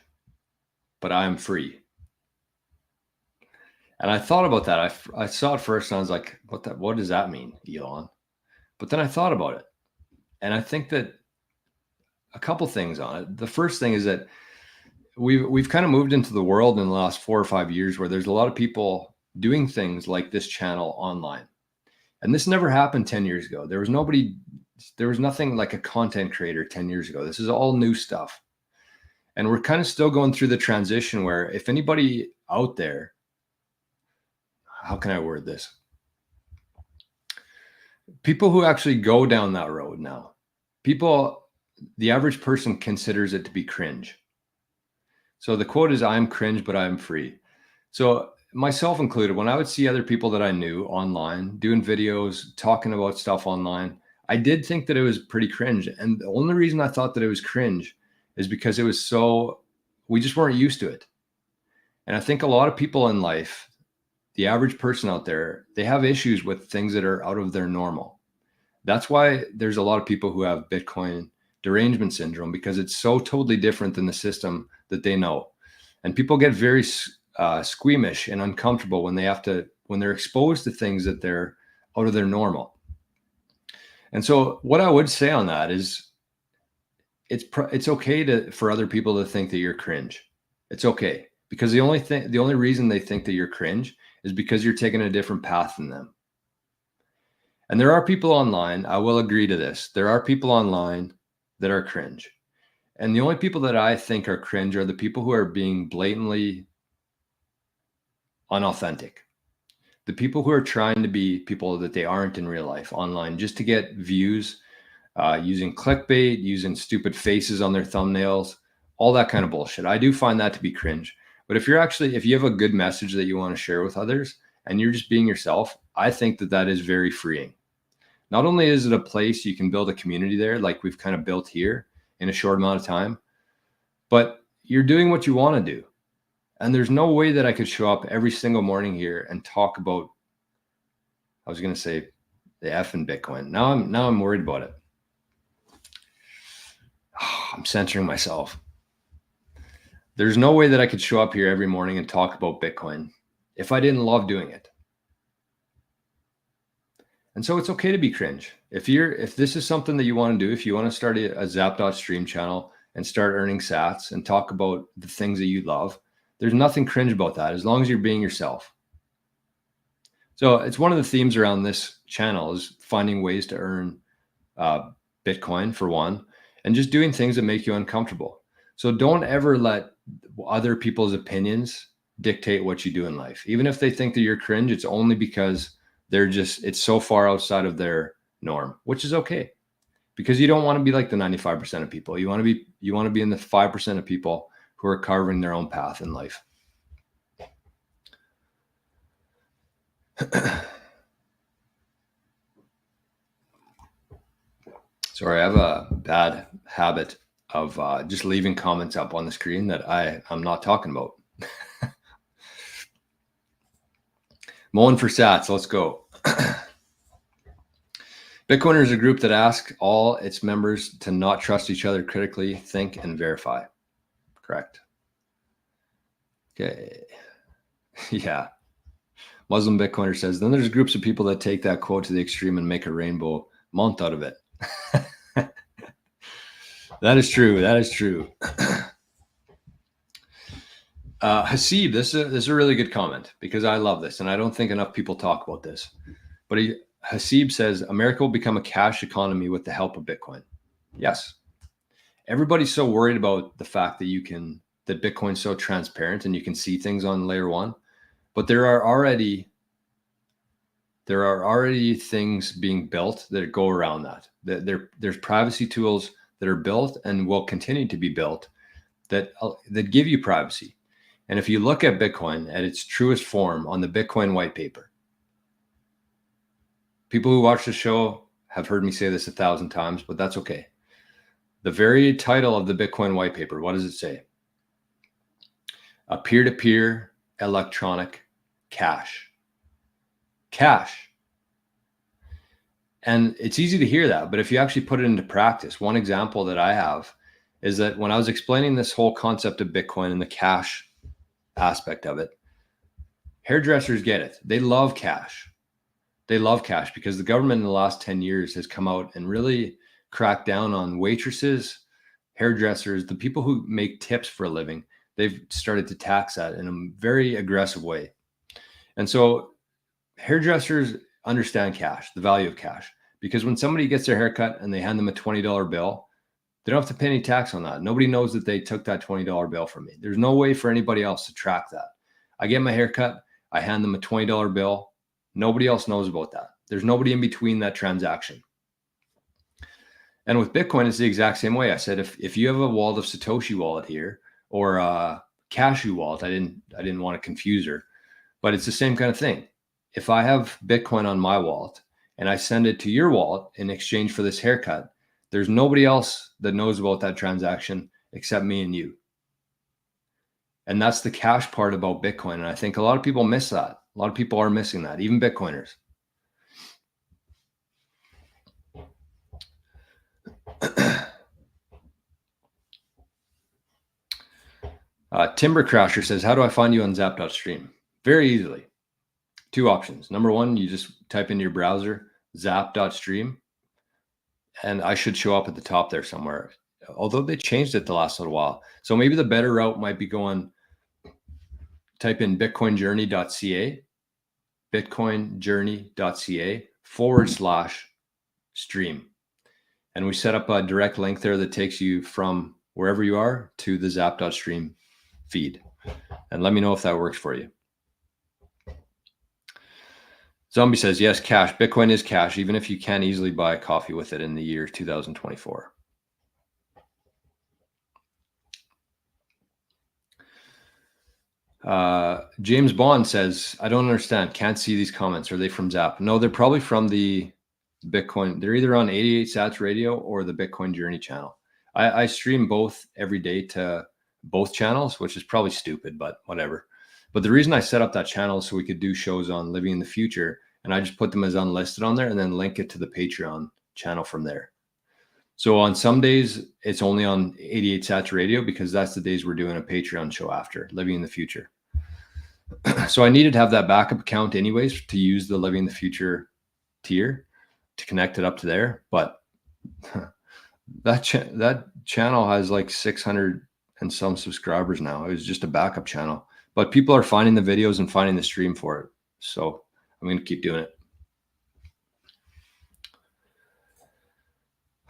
[SPEAKER 1] but I am free. And I thought about that. I saw it first and I was like, what does that mean, Elon? But then I thought about it. And I think that a couple things on it. The first thing is that we've kind of moved into the world in the last 4 or 5 years where there's a lot of people doing things like this channel online. And this never happened 10 years ago. There was nothing like a content creator 10 years ago. This is all new stuff. And we're kind of still going through the transition where if anybody out there, how can I word this? People who actually go down that road now, the average person considers it to be cringe. So the quote is, I'm cringe, but I'm free. So myself included, when I would see other people that I knew online doing videos, talking about stuff online, I did think that it was pretty cringe. And the only reason I thought that it was cringe is because it was we just weren't used to it. And I think a lot of people in life, the average person out there, they have issues with things that are out of their normal. That's why there's a lot of people who have Bitcoin derangement syndrome, because it's so totally different than the system that they know. And people get very squeamish and uncomfortable when they're exposed to things that they're out of their normal. And so what I would say on that is it's okay for other people to think that you're cringe. It's okay, because the only reason they think that you're cringe is because you're taking a different path than them. And there are people online, I will agree to this, there are people online that are cringe. And the only people that I think are cringe are the people who are being blatantly unauthentic. The people who are trying to be people that they aren't in real life online just to get views, using clickbait, using stupid faces on their thumbnails, all that kind of bullshit. I do find that to be cringe. But if you have a good message that you want to share with others and you're just being yourself, I think that is very freeing. Not only is it a place you can build a community there, like we've kind of built here in a short amount of time, but you're doing what you want to do. And there's no way that I could show up every single morning here and talk about, I was going to say the F in Bitcoin. Now I'm worried about it. I'm censoring myself. There's no way that I could show up here every morning and talk about Bitcoin if I didn't love doing it. And so it's okay to be cringe. If this is something that you want to do, if you want to start a Zap.stream channel and start earning sats and talk about the things that you love, there's nothing cringe about that as long as you're being yourself. So it's one of the themes around this channel is finding ways to earn Bitcoin for one, and just doing things that make you uncomfortable. So don't ever let other people's opinions dictate what you do in life. Even if they think that you're cringe, it's only because it's so far outside of their norm, which is okay, because you don't want to be like the 95% of people. You want to be in the 5% of people who are carving their own path in life. Sorry, I have a bad habit of just leaving comments up on the screen that I'm not talking about. Mowing for sats, let's go. Bitcoiner is a group that asks all its members to not trust each other critically, think, and verify. Correct. Okay. Yeah. Muslim Bitcoiner says, then there's groups of people that take that quote to the extreme and make a rainbow month out of it. That is true. That is true. Hasib, this is a really good comment because I love this, and I don't think enough people talk about this. But Hasib says, America will become a cash economy with the help of Bitcoin. Yes. Everybody's so worried about the fact that Bitcoin's so transparent and you can see things on layer one, but there are already things being built that go around that. There's privacy tools that are built and will continue to be built that give you privacy. And if you look at Bitcoin at its truest form on the Bitcoin white paper, people who watch the show have heard me say this 1,000 times, but that's okay. The very title of the Bitcoin white paper, what does it say? A peer-to-peer electronic cash. Cash. And it's easy to hear that, but if you actually put it into practice, one example that I have is that when I was explaining this whole concept of Bitcoin and the cash aspect of it, hairdressers get it. They love cash. They love cash because the government in the last 10 years has come out and really cracked down on waitresses, hairdressers, the people who make tips for a living. They've started to tax that in a very aggressive way. And so hairdressers understand cash, the value of cash, because when somebody gets their haircut and they hand them a $20 bill, they don't have to pay any tax on that. Nobody knows that they took that $20 bill from me. There's no way for anybody else to track that. I get my haircut, I hand them a $20 bill. Nobody else knows about that. There's nobody in between that transaction. And with Bitcoin, it's the exact same way. I said, if you have a wallet of Satoshi wallet here or a Cashew wallet, I didn't want to confuse her, but it's the same kind of thing. If I have Bitcoin on my wallet and I send it to your wallet in exchange for this haircut, there's nobody else that knows about that transaction except me and you. And that's the cash part about Bitcoin. And I think a lot of people miss that. A lot of people are missing that, even Bitcoiners. Timber Crasher says, how do I find you on zap.stream? Very easily. Two options. Number one, you just type into your browser, zap.stream. And I should show up at the top there somewhere, although they changed it the last little while. So maybe the better route might be type in bitcoinjourney.ca, bitcoinjourney.ca/stream. And we set up a direct link there that takes you from wherever you are to the zap.stream feed. And let me know if that works for you. Zombie says, yes, cash. Bitcoin is cash, even if you can't easily buy a coffee with it in the year 2024. James Bond says, I don't understand. Can't see these comments. Are they from Zap? No, they're probably from the Bitcoin. They're either on 88 Sats Radio or the Bitcoin Journey channel. I stream both every day to both channels, which is probably stupid, but whatever. But the reason I set up that channel is so we could do shows on Living in the Future, and I just put them as unlisted on there and then link it to the Patreon channel from there. So on some days, it's only on 88 Sats Radio because that's the days we're doing a Patreon show after Living in the Future. So I needed to have that backup account anyways to use the Living in the Future tier to connect it up to there. But that channel has like 600 and some subscribers now. It was just a backup channel. But people are finding the videos and finding the stream for it. So I'm going to keep doing it.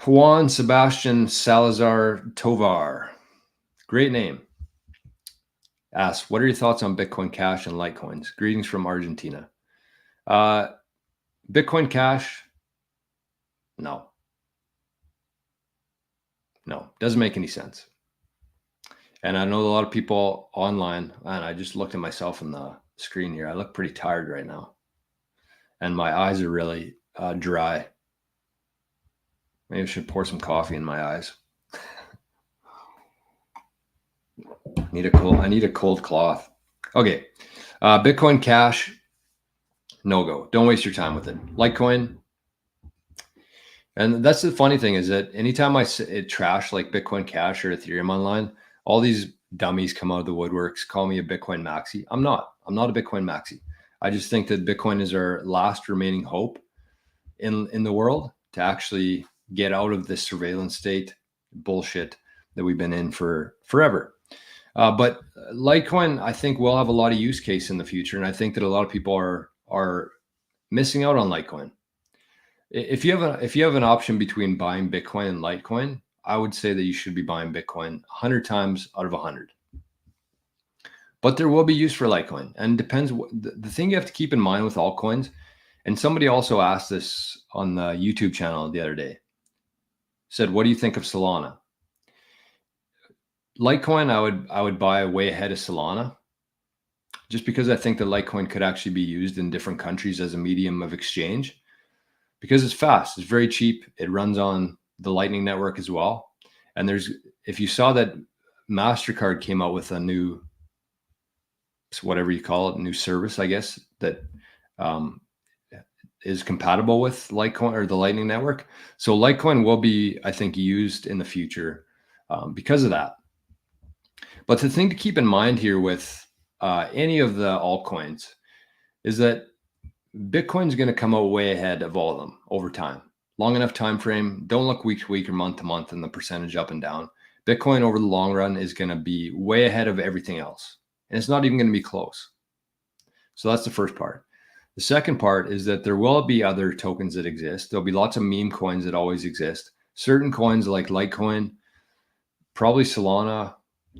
[SPEAKER 1] Juan Sebastian Salazar Tovar. Great name. Asks, what are your thoughts on Bitcoin Cash and Litecoins? Greetings from Argentina. Bitcoin Cash, no. No, doesn't make any sense. And I know a lot of people online, and I just looked at myself in the screen here. I look pretty tired right now. And my eyes are really dry. Maybe I should pour some coffee in my eyes. I need a cold cloth. Okay. Bitcoin Cash, no go. Don't waste your time with it. Litecoin. And that's the funny thing is that anytime I trash like Bitcoin Cash or Ethereum online, all these dummies come out of the woodworks, call me a Bitcoin maxi. I'm not a Bitcoin maxi. I just think that Bitcoin is our last remaining hope in the world to actually get out of this surveillance state bullshit that we've been in for forever. But Litecoin, I think, will have a lot of use case in the future, and I think that a lot of people are missing out on Litecoin. If you have an option between buying Bitcoin and Litecoin, I would say that you should be buying Bitcoin 100 times out of 100. But there will be use for Litecoin, and depends. The thing you have to keep in mind with altcoins, and somebody also asked this on the YouTube channel the other day, said, "What do you think of Solana?" Litecoin, I would buy way ahead of Solana, just because I think that Litecoin could actually be used in different countries as a medium of exchange, because it's fast, it's very cheap, it runs on the Lightning Network as well. And if you saw that MasterCard came out with a new, whatever you call it, new service, I guess, that is compatible with Litecoin or the Lightning Network. So Litecoin will be, I think, used in the future because of that. But the thing to keep in mind here with any of the altcoins is that Bitcoin is going to come out way ahead of all of them over time. Long enough time frame. Don't look week to week or month to month and the percentage up and down. Bitcoin over the long run is going to be way ahead of everything else. And it's not even going to be close. So that's the first part. The second part is that there will be other tokens that exist. There'll be lots of meme coins that always exist. Certain coins like Litecoin, probably Solana,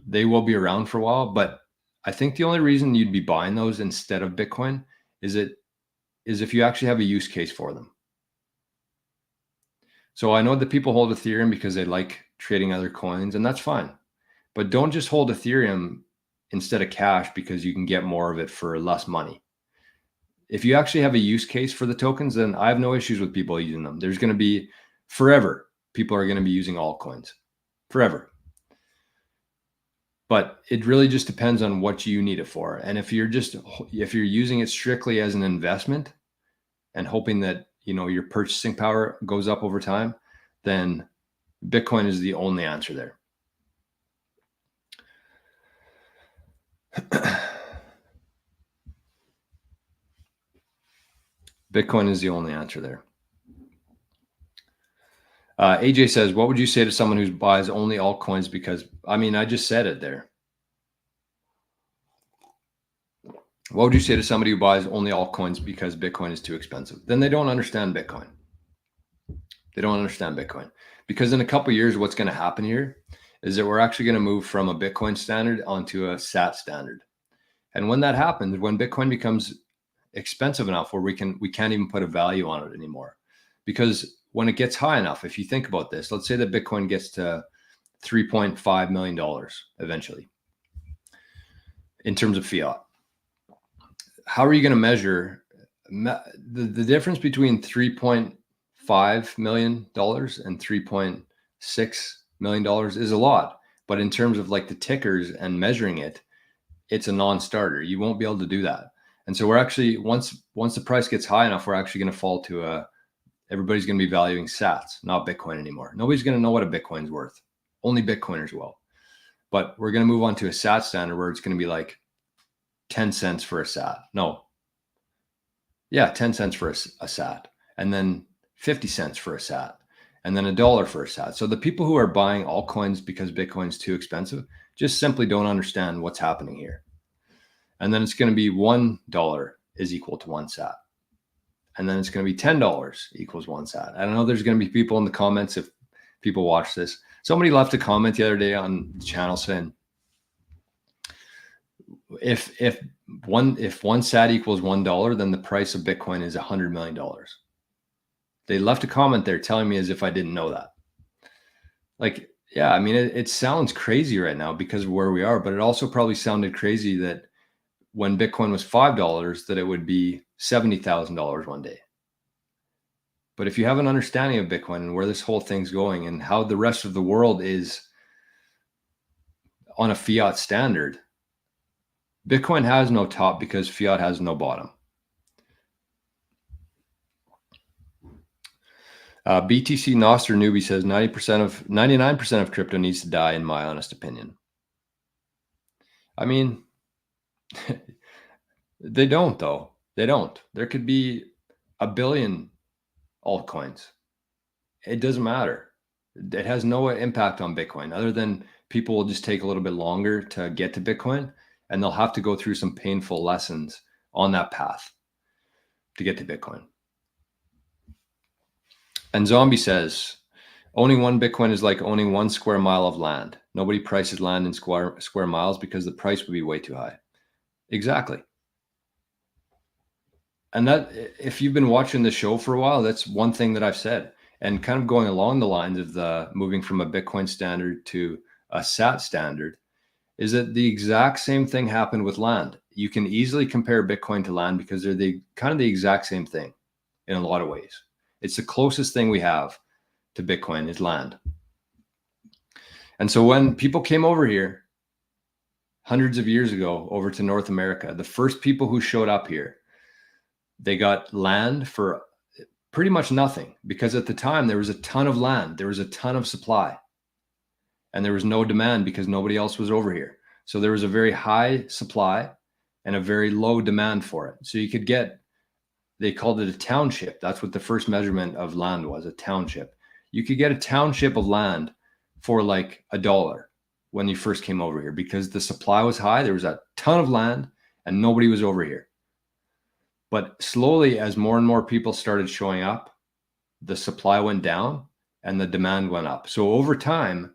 [SPEAKER 1] they will be around for a while. But I think the only reason you'd be buying those instead of Bitcoin is if you actually have a use case for them. So I know that people hold Ethereum because they like trading other coins, and that's fine. But don't just hold Ethereum instead of cash because you can get more of it for less money. If you actually have a use case for the tokens, then I have no issues with people using them. There's going to be forever, people are going to be using altcoins forever. But it really just depends on what you need it for. And if you're using it strictly as an investment and hoping that, your purchasing power goes up over time, then Bitcoin is the only answer there. Bitcoin is the only answer there. AJ says, what would you say to someone who buys only altcoins because, I just said it there. What would you say to somebody who buys only altcoins because Bitcoin is too expensive? Then they don't understand Bitcoin. They don't understand Bitcoin. Because in a couple of years, what's going to happen here is that we're actually going to move from a Bitcoin standard onto a SAT standard. And when that happens, when Bitcoin becomes expensive enough where we can't even put a value on it anymore. Because when it gets high enough, if you think about this, let's say that Bitcoin gets to $3.5 million eventually in terms of fiat. How are you going to measure the difference between $3.5 million and $3.6 million is a lot. But in terms of like the tickers and measuring it, it's a non-starter. You won't be able to do that. And so we're actually, once the price gets high enough, we're actually going to fall to everybody's going to be valuing sats, not Bitcoin anymore. Nobody's going to know what a Bitcoin's worth. Only Bitcoiners will. But we're going to move on to a sat standard where it's going to be like 10 cents for a sat. No. Yeah, 10 cents for a sat. And then 50 cents for a sat. And then $1 for a sat. So the people who are buying altcoins because Bitcoin's too expensive just simply don't understand what's happening here. And then it's going to be $1 is equal to 1 sat. And then it's going to be $10 equals 1 sat. I don't know, there's going to be people in the comments if people watch this. Somebody left a comment the other day on the channel saying, if one sat equals $1, then the price of Bitcoin is $100 million. They left a comment there telling me as if I didn't know that. Like, yeah, it sounds crazy right now because of where we are, but it also probably sounded crazy that when Bitcoin was $5, that it would be $70,000 one day. But if you have an understanding of Bitcoin and where this whole thing's going and how the rest of the world is on a fiat standard, Bitcoin has no top because fiat has no bottom. BTC Nostr newbie says 99% of crypto needs to die, in my honest opinion. I mean, they don't though. They don't. There could be a billion altcoins. It doesn't matter. It has no impact on Bitcoin other than people will just take a little bit longer to get to Bitcoin, and they'll have to go through some painful lessons on that path to get to Bitcoin. And Zombie says, owning one Bitcoin is like owning 1 square mile of land. Nobody prices land in square miles because the price would be way too high. Exactly. And that, if you've been watching the show for a while, that's one thing that I've said. And kind of going along the lines of the moving from a Bitcoin standard to a SAT standard is that the exact same thing happened with land. You can easily compare Bitcoin to land because they're the kind of the exact same thing in a lot of ways. It's the closest thing we have to Bitcoin is land. And so when people came over here hundreds of years ago over to North America, the first people who showed up here, they got land for pretty much nothing, because at the time there was a ton of land, there was a ton of supply, and there was no demand because nobody else was over here. So there was a very high supply and a very low demand for it. So you could get, they called it a township. That's what the first measurement of land was, a township. You could get a township of land for like $1 when you first came over here because the supply was high. There was a ton of land and nobody was over here. But slowly, as more and more people started showing up, the supply went down and the demand went up. So over time,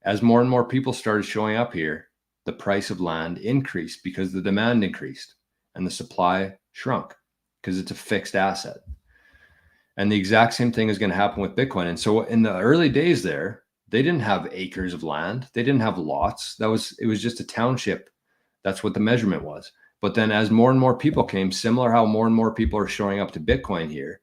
[SPEAKER 1] as more and more people started showing up here, the price of land increased because the demand increased and the supply shrunk because it's a fixed asset. And the exact same thing is going to happen with Bitcoin. And so in the early days there, they didn't have acres of land. They didn't have lots. It was just a township. That's what the measurement was. But then as more and more people came, similar how more and more people are showing up to Bitcoin here,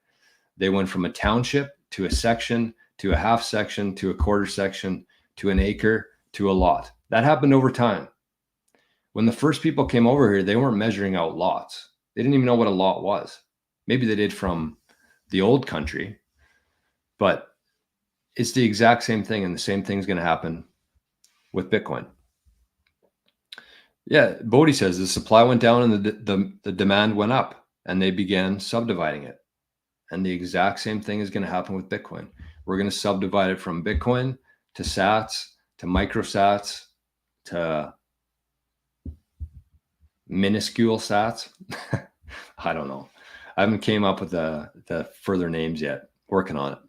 [SPEAKER 1] they went from a township to a section, to a half section, to a quarter section, to an acre, to a lot. That happened over time. When the first people came over here, they weren't measuring out lots. They didn't even know what a lot was. Maybe they did from the old country, but it's the exact same thing, and the same thing is going to happen with Bitcoin. Yeah, Bodhi says the supply went down and the demand went up, and they began subdividing it. And the exact same thing is going to happen with Bitcoin. We're going to subdivide it from Bitcoin to sats, to microsats, to minuscule sats. I don't know. I haven't came up with the further names yet. Working on it.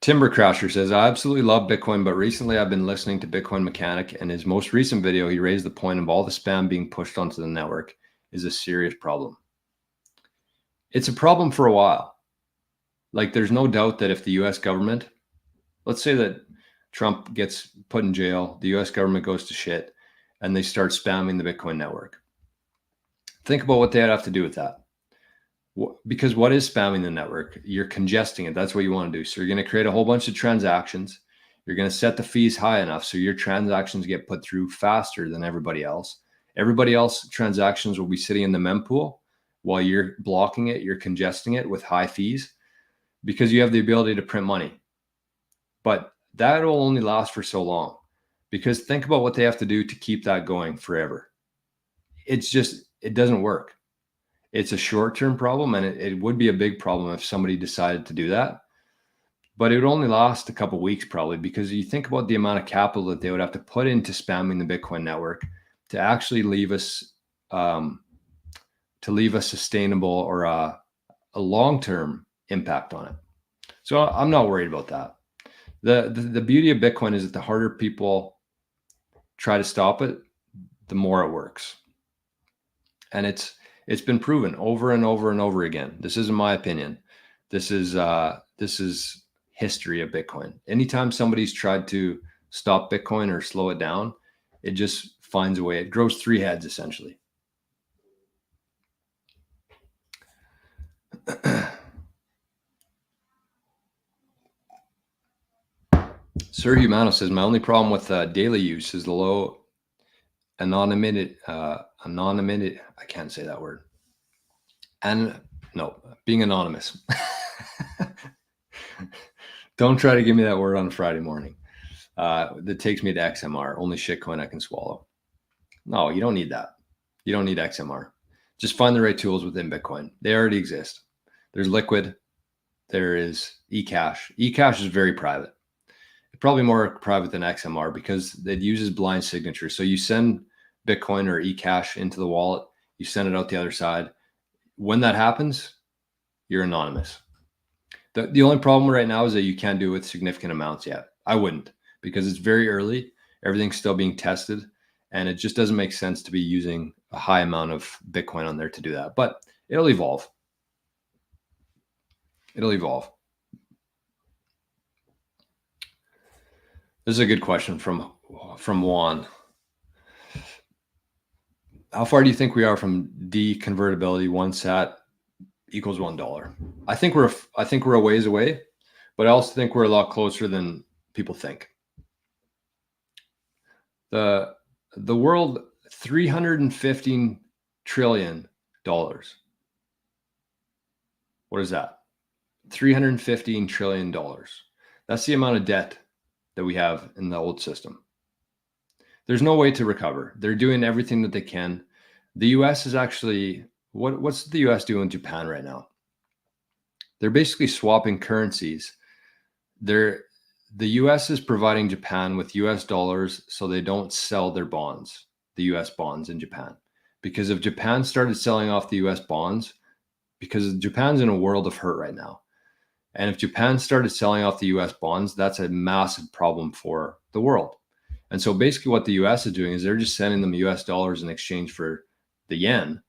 [SPEAKER 1] Timber Crasher says, I absolutely love Bitcoin, but recently I've been listening to Bitcoin Mechanic, and his most recent video, he raised the point of all the spam being pushed onto the network is a serious problem. It's a problem for a while. Like, there's no doubt that if the US government, let's say that Trump gets put in jail, the US government goes to shit, and they start spamming the Bitcoin network. Think about what they'd have to do with that. Because what is spamming the network? You're congesting it. That's what you want to do. So you're going to create a whole bunch of transactions. You're going to set the fees high enough so your transactions get put through faster than everybody else. Everybody else transactions will be sitting in the mempool while you're blocking it. You're congesting it with high fees because you have the ability to print money. But that will only last for so long, because think about what they have to do to keep that going forever. It's just, it doesn't work. It's a short-term problem, and it would be a big problem if somebody decided to do that. But it would only last a couple of weeks probably, because you think about the amount of capital that they would have to put into spamming the Bitcoin network to actually leave us sustainable or a long-term impact on it. So I'm not worried about that. The beauty of Bitcoin is that the harder people try to stop it, the more it works. And it's been proven over and over and over again. This isn't my opinion. This is history of Bitcoin. Anytime somebody's tried to stop Bitcoin or slow it down, it just finds a way. It grows three heads essentially. Sir Humano says, my only problem with daily use is the low anonymity. I can't say that word. And no, being anonymous. Don't try to give me that word on a Friday morning. That takes me to XMR, only shitcoin I can swallow. No, you don't need that. You don't need XMR. Just find the right tools within Bitcoin. They already exist. There's Liquid. There is eCash. eCash is very private. Probably more private than XMR because it uses blind signature. So you send Bitcoin or eCash into the wallet, you send it out the other side. When that happens, you're anonymous. The only problem right now is that you can't do it with significant amounts yet. I wouldn't, because it's very early. Everything's still being tested, and it just doesn't make sense to be using a high amount of Bitcoin on there to do that. But it'll evolve. It'll evolve. This is a good question from Juan. How far do you think we are from deconvertibility? 1 sat equals $1. I think we're a ways away, but I also think we're a lot closer than people think. The world, $315 trillion. What is that? $315 trillion. That's the amount of debt that we have in the old system. There's no way to recover. They're doing everything that they can. The US is actually, what's the US doing in Japan right now? They're basically swapping currencies. The US is providing Japan with US dollars so they don't sell their bonds, the US bonds in Japan. Because if Japan started selling off the US bonds, because Japan's in a world of hurt right now. And if Japan started selling off the US bonds, that's a massive problem for the world. And so basically what the US is doing is they're just sending them US dollars in exchange for the yen,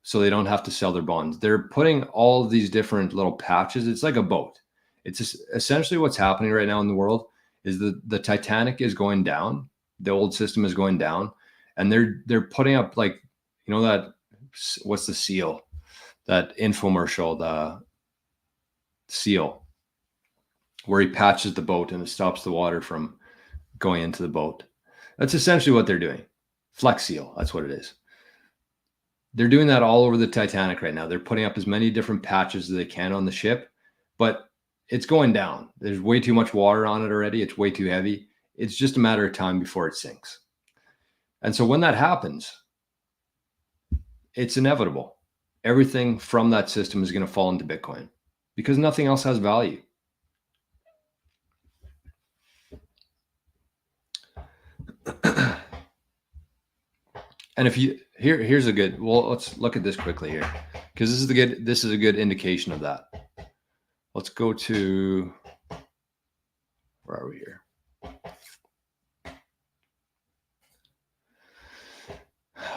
[SPEAKER 1] so they don't have to sell their bonds. They're putting all of these different little patches. It's like a boat. It's just essentially what's happening right now in the world is the Titanic is going down. The old system is going down, and they're putting up, like, you know, that, what's the seal? That infomercial, the seal, where he patches the boat and it stops the water from going into the boat. That's essentially what they're doing. Flex seal, that's what it is. They're doing that all over the Titanic right now. They're putting up as many different patches as they can on the ship, but it's going down. There's way too much water on it already. It's way too heavy. It's just a matter of time before it sinks. And so when that happens, it's inevitable. Everything from that system is going to fall into Bitcoin because nothing else has value. And if you here's a good, well, let's look at this quickly here, because this is a good indication of that. Let's go to, where are we here?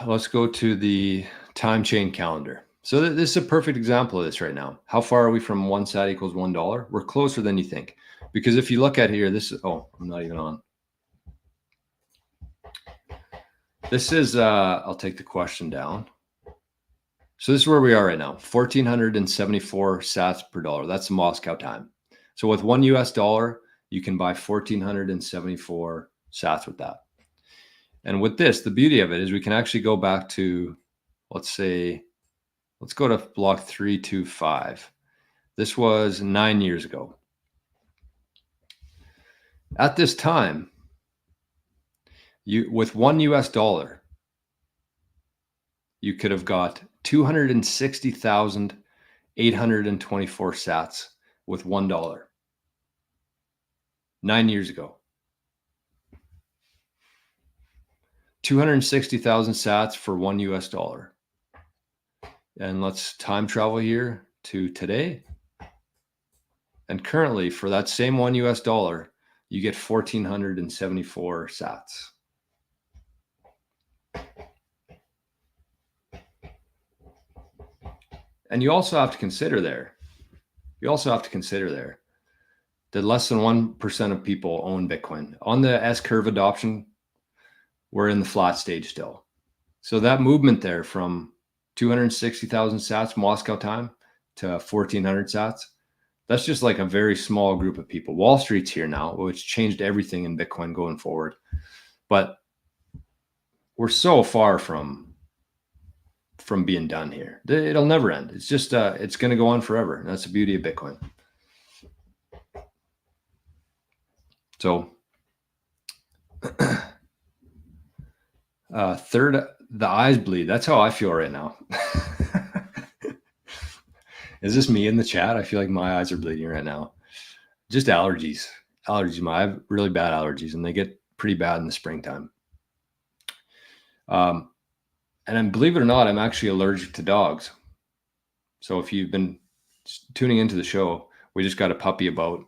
[SPEAKER 1] Let's go to the time chain calendar. So this is a perfect example of this right now. How far are we from 1 sat equals $1? We're closer than you think, because if you look at here, this is, oh, I'm not even on. This is, I'll take the question down. So this is where we are right now, 1,474 sats per dollar. That's the Moscow time. So with $1, you can buy 1,474 sats with that. And with this, the beauty of it is we can actually go back to, let's go to block 325. This was 9 years ago. At this time, with $1, you could have got 260,824 sats with $1. 9 years ago. 260,000 sats for $1. And let's time travel here to today. And currently, for that same $1, you get 1,474 sats. And you also have to consider there, that less than 1% of people own Bitcoin. On the S-curve adoption, we're in the flat stage still. So that movement there from 260,000 sats Moscow time to 1400 sats. That's just like a very small group of people. Wall Street's here now, which changed everything in Bitcoin going forward. But we're so far from being done here. It'll never end. It's just it's going to go on forever. And that's the beauty of Bitcoin. So third, the eyes bleed. That's how I feel right now. Is this me in the chat? I feel like my eyes are bleeding right now. Just allergies. I have really bad allergies, and they get pretty bad in the springtime. And believe it or not, I'm actually allergic to dogs. So if you've been tuning into the show, we just got a puppy about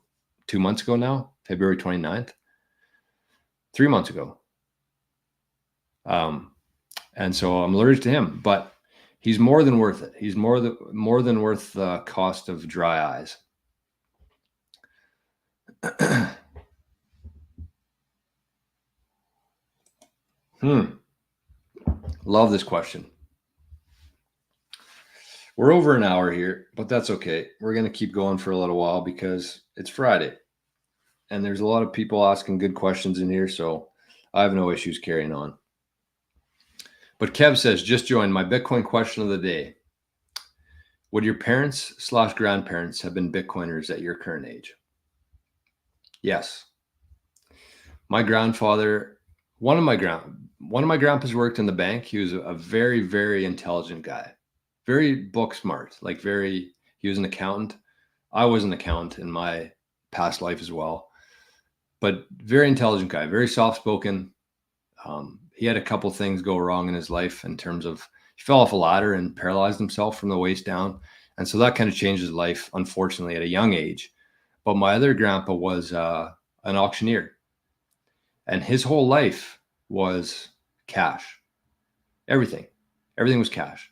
[SPEAKER 1] 2 months ago now, February 29th, 3 months ago. And so I'm allergic to him, but he's more than worth it. He's more than worth the cost of dry eyes. Love this question. We're over an hour here, but that's okay. We're going to keep going for a little while because it's Friday and there's a lot of people asking good questions in here. So I have no issues carrying on. But Kev says, just joined. My Bitcoin question of the day. Would your parents/grandparents have been Bitcoiners at your current age? Yes. My grandfather, one of my grandpas worked in the bank. He was a very, very intelligent guy, very book smart, he was an accountant. I was an accountant in my past life as well, but very intelligent guy, very soft-spoken. He had a couple things go wrong in his life in terms of he fell off a ladder and paralyzed himself from the waist down. And so that kind of changed his life, unfortunately, at a young age. But my other grandpa was an auctioneer, and his whole life was cash. Everything was cash.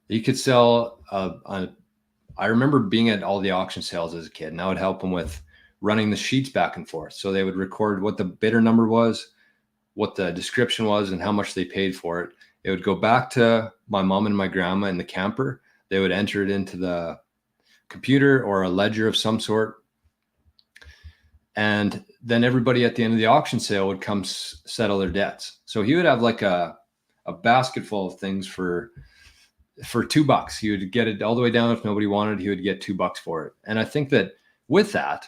[SPEAKER 1] You could sell I remember being at all the auction sales as a kid, and I would help them with running the sheets back and forth. So they would record what the bidder number was, what the description was, and how much they paid for it. It would go back to my mom and my grandma in the camper. They would enter it into the computer or a ledger of some sort. And then everybody at the end of the auction sale would come settle their debts. So he would have like a basket full of things for $2. He would get it all the way down. If nobody wanted, he would get $2 for it. And I think that with that,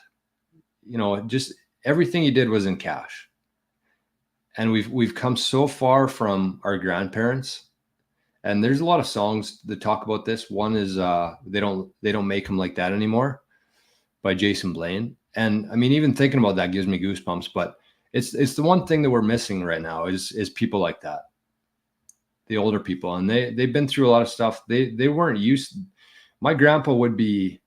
[SPEAKER 1] just everything he did was in cash. And we've come so far from our grandparents, and there's a lot of songs that talk about this. One is they don't make them like that anymore by Jason Blaine. And I mean, even thinking about that gives me goosebumps, but it's the one thing that we're missing right now is people like that, the older people. And they've been through a lot of stuff. They weren't used. My grandpa would be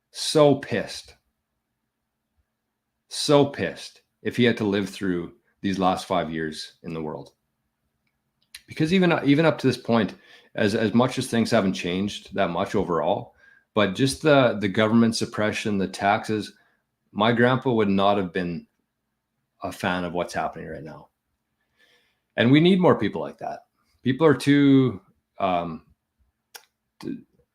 [SPEAKER 1] so pissed if he had to live through these last 5 years in the world. Because even up to this point, as much as things haven't changed that much overall, but just the government suppression, the taxes, my grandpa would not have been a fan of what's happening right now. And we need more people like that. People are too,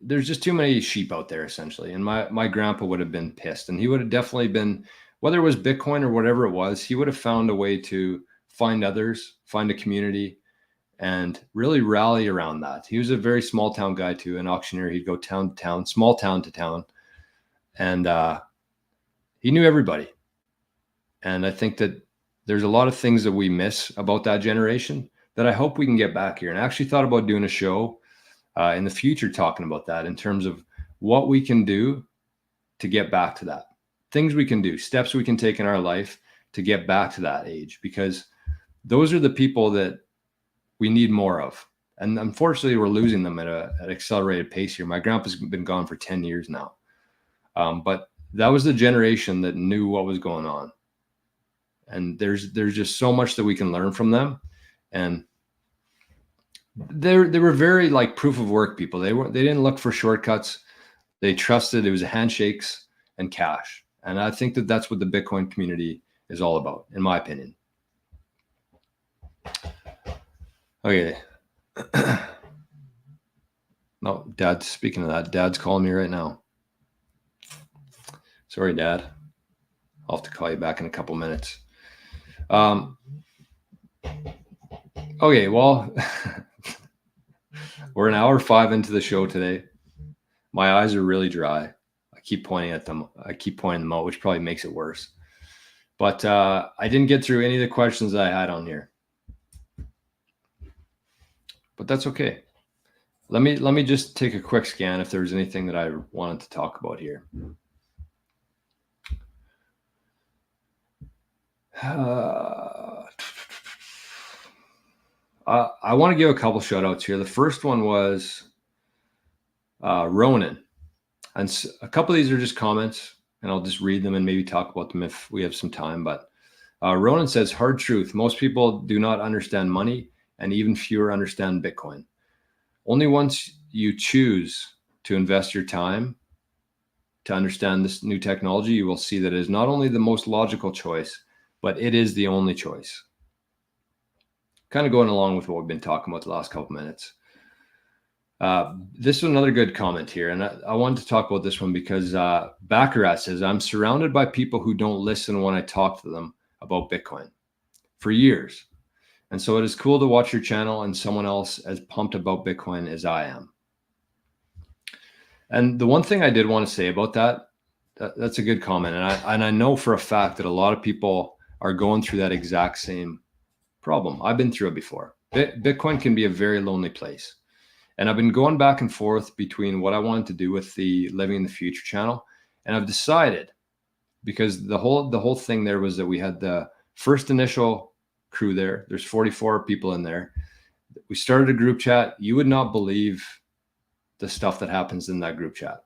[SPEAKER 1] there's just too many sheep out there, essentially. And my grandpa would have been pissed, and he would have definitely been, whether it was Bitcoin or whatever it was, he would have found a way to find others, find a community, and really rally around that. He was a very small town guy too, an auctioneer. He'd go town to town, small town to town, and he knew everybody. And I think that there's a lot of things that we miss about that generation that I hope we can get back here. And I actually thought about doing a show in the future talking about that in terms of what we can do to get back to that. Things we can do, steps we can take in our life to get back to that age, because those are the people that we need more of. And unfortunately, we're losing them at an accelerated pace here. My grandpa's been gone for 10 years now. But that was the generation that knew what was going on. And there's just so much that we can learn from them. And they were very like proof of work people. They didn't look for shortcuts. They trusted it was handshakes and cash. And I think that that's what the Bitcoin community is all about, in my opinion. Okay. No, Dad, speaking of that, Dad's calling me right now. Sorry, Dad. I'll have to call you back in a couple minutes. Okay, well, we're an hour 5 into the show today. My eyes are really dry. I keep pointing at them. I keep pointing them out, which probably makes it worse. But I didn't get through any of the questions that I had on here. But that's okay. Let me just take a quick scan if there's anything that I wanted to talk about here. I want to give a couple shout outs here. The first one was Ronan. And a couple of these are just comments, and I'll just read them and maybe talk about them if we have some time. But Ronan says, hard truth. Most people do not understand money, and even fewer understand Bitcoin. Only once you choose to invest your time to understand this new technology, you will see that it is not only the most logical choice, but it is the only choice. Kind of going along with what we've been talking about the last couple minutes. This is another good comment here, and I wanted to talk about this one because Baccarat says, I'm surrounded by people who don't listen when I talk to them about Bitcoin for years. And so it is cool to watch your channel and someone else as pumped about Bitcoin as I am. And the one thing I did want to say about that's a good comment. And I know for a fact that a lot of people are going through that exact same problem. I've been through it before. Bitcoin can be a very lonely place. And I've been going back and forth between what I wanted to do with the Living in the Future channel. And I've decided, because the whole thing there was that we had the first initial crew there. There's 44 people in there. We started a group chat. You would not believe the stuff that happens in that group chat.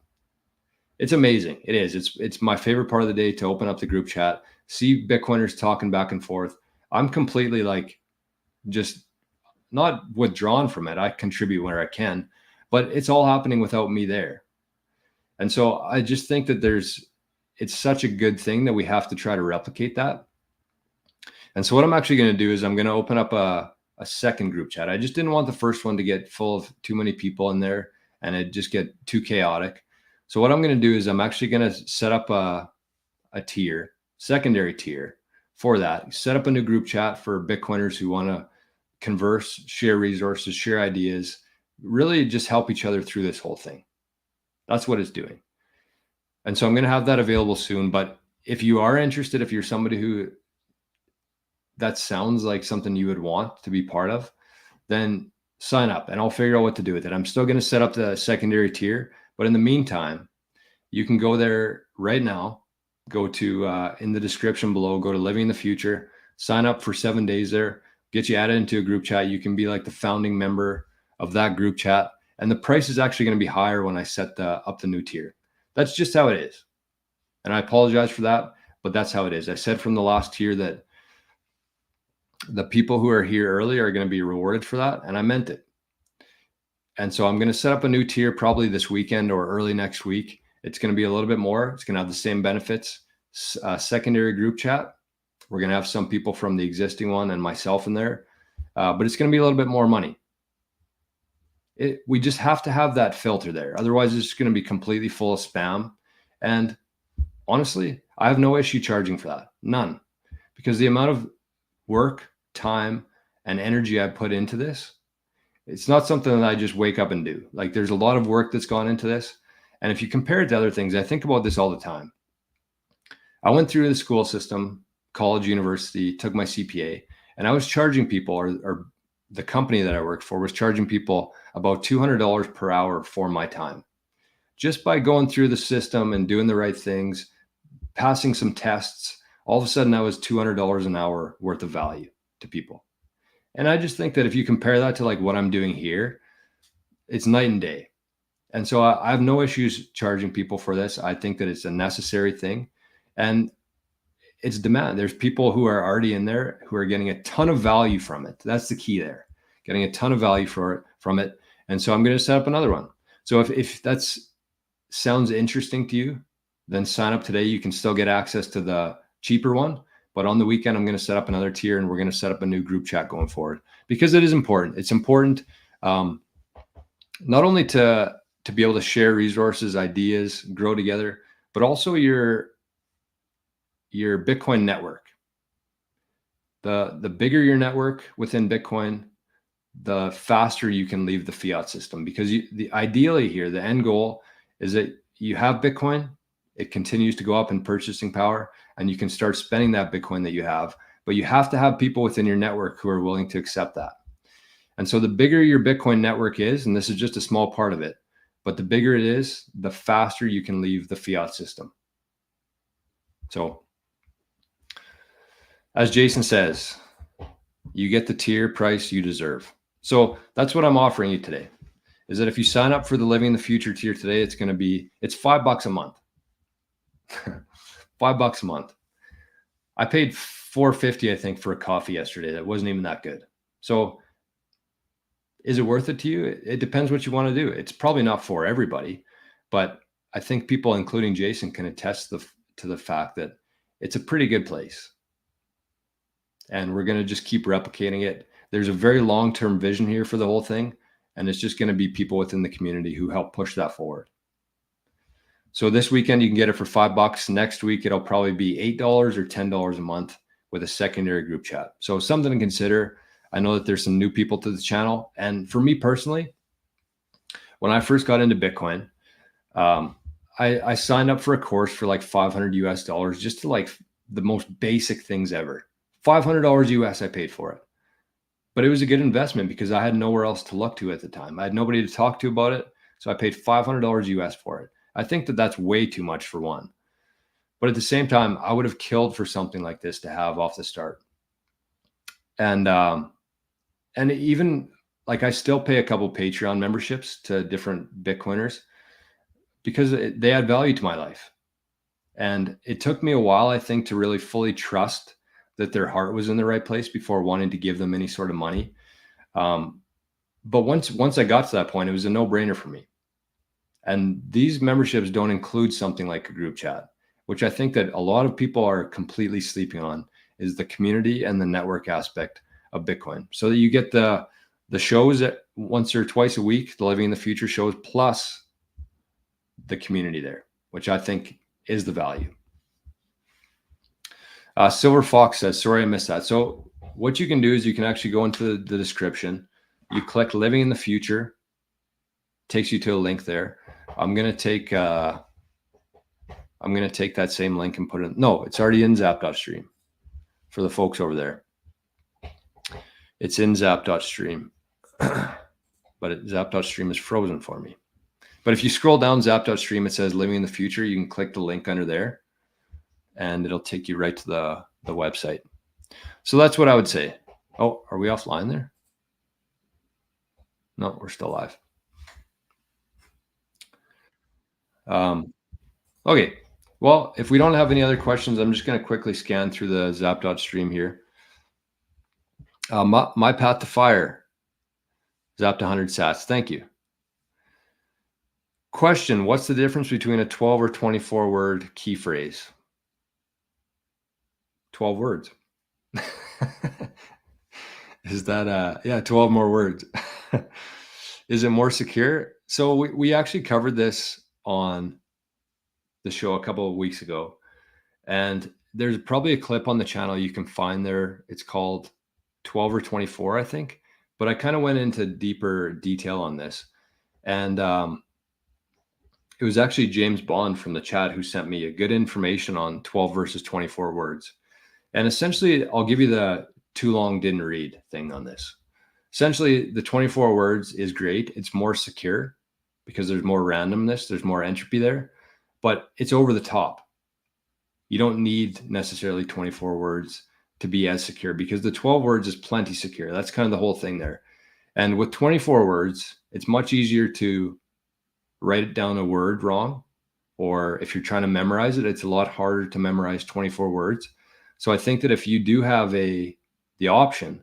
[SPEAKER 1] It's amazing. It is. It's my favorite part of the day to open up the group chat, see Bitcoiners talking back and forth. I'm completely just not withdrawn from it. I contribute where I can, but it's all happening without me there. And so I just think that it's such a good thing that we have to try to replicate that. And so what I'm actually going to do is I'm going to open up a second group chat. I just didn't want the first one to get full of too many people in there and it just get too chaotic. So what I'm going to do is I'm actually going to set up a tier, secondary tier for that. Set up a new group chat for Bitcoiners who want to converse, share resources, share ideas, really just help each other through this whole thing. That's what it's doing. And so I'm going to have that available soon. But if you are interested, if you're somebody who that sounds like something you would want to be part of, then sign up and I'll figure out what to do with it. I'm still going to set up the secondary tier, but in the meantime, you can go there right now, go to in the description below, go to Living in the Future, sign up for 7 days there, get you added into a group chat. You can be like the founding member of that group chat. And the price is actually going to be higher when I set up the new tier. That's just how it is. And I apologize for that, but that's how it is. I said from the last tier that the people who are here early are going to be rewarded for that. And I meant it. And so I'm going to set up a new tier probably this weekend or early next week. It's going to be a little bit more. It's going to have the same benefits. Secondary group chat. We're going to have some people from the existing one and myself in there. But it's going to be a little bit more money. We just have to have that filter there. Otherwise, it's going to be completely full of spam. And honestly, I have no issue charging for that. None. Because the amount of work, time, and energy I put into this, it's not something that I just wake up and do. Like, there's a lot of work that's gone into this. And if you compare it to other things, I think about this all the time. I went through the school system, college, university, took my CPA, and I was charging people, or the company that I worked for was charging people about $200 per hour for my time. Just by going through the system and doing the right things, passing some tests, all of a sudden I was $200 an hour worth of value to people. And I just think that if you compare that to like what I'm doing here, it's night and day. And so I have no issues charging people for this. I think that it's a necessary thing. And it's demand. There's people who are already in there who are getting a ton of value from it. That's the key there, getting a ton of value from it. And so I'm going to set up another one. So if that sounds interesting to you, then sign up today. You can still get access to the cheaper one. But on the weekend, I'm going to set up another tier and we're going to set up a new group chat going forward because it is important. It's important. not only to be able to share resources, ideas, grow together, but also your Bitcoin network. The bigger your network within Bitcoin, the faster you can leave the fiat system, because ideally here, the end goal is that you have Bitcoin, it continues to go up in purchasing power, and you can start spending that Bitcoin that you have, but you have to have people within your network who are willing to accept that. And so the bigger your Bitcoin network is, and this is just a small part of it, but the bigger it is, the faster you can leave the fiat system. So as Jason says, you get the tier price you deserve. So that's what I'm offering you today, is that if you sign up for the Living the Future tier today, it's $5 a month. $5 a month. I paid $4.50, I think, for a coffee yesterday. That wasn't even that good. So is it worth it to you? It depends what you want to do. It's probably not for everybody, but I think people, including Jason, can attest to the fact that it's a pretty good place. And we're going to just keep replicating it. There's a very long-term vision here for the whole thing, and it's just going to be people within the community who help push that forward. So this weekend you can get it for $5. Next week it'll probably be $8 or $10 a month with a secondary group chat. So something to consider. I know that there's some new people to the channel, and for me personally, when I first got into Bitcoin, I signed up for a course for like $500 US, just to like the most basic things ever. $500 US I paid for it. But it was a good investment because I had nowhere else to look to at the time. I had nobody to talk to about it. So I paid $500 US for it. I think that that's way too much for one. But at the same time, I would have killed for something like this to have off the start. And even like, I still pay a couple Patreon memberships to different Bitcoiners because they add value to my life. And it took me a while, I think, to really fully trust that their heart was in the right place before wanting to give them any sort of money. But once I got to that point, it was a no-brainer for me. And these memberships don't include something like a group chat, which I think that a lot of people are completely sleeping on, is the community and the network aspect of Bitcoin. So that you get the shows at once or twice a week, the Living in the Future shows, plus the community there, which I think is the value. Silver Fox says, sorry, I missed that. So what you can do is you can actually go into the description. You click Living in the Future, takes you to a link there. I'm going to take that same link and put it. No, it's already in zap.stream for the folks over there. It's in zap.stream, but zap.stream is frozen for me. But if you scroll down zap.stream, it says Living in the Future. You can click the link under there, and it'll take you right to the website. So that's what I would say. Oh, are we offline there? No, we're still live. Okay. Well, if we don't have any other questions, I'm just going to quickly scan through the zap.stream here. My Path to Fire, zap to 100 sats. Thank you. Question: what's the difference between a 12 or 24 word key phrase? 12 words. Is that yeah, 12 more words. Is it more secure? So we actually covered this on the show a couple of weeks ago, and there's probably a clip on the channel you can find there. It's called 12 or 24, I think, but I kind of went into deeper detail on this, and it was actually James Bond from the chat who sent me a good information on 12 versus 24 words. And essentially, I'll give you the too long didn't read thing on this. Essentially, the 24 words is great. It's more secure because there's more randomness, there's more entropy there, but it's over the top. You don't need necessarily 24 words to be as secure, because the 12 words is plenty secure. That's kind of the whole thing there. And with 24 words, it's much easier to write down a word wrong, or if you're trying to memorize it, it's a lot harder to memorize 24 words. So I think that if you do have the option,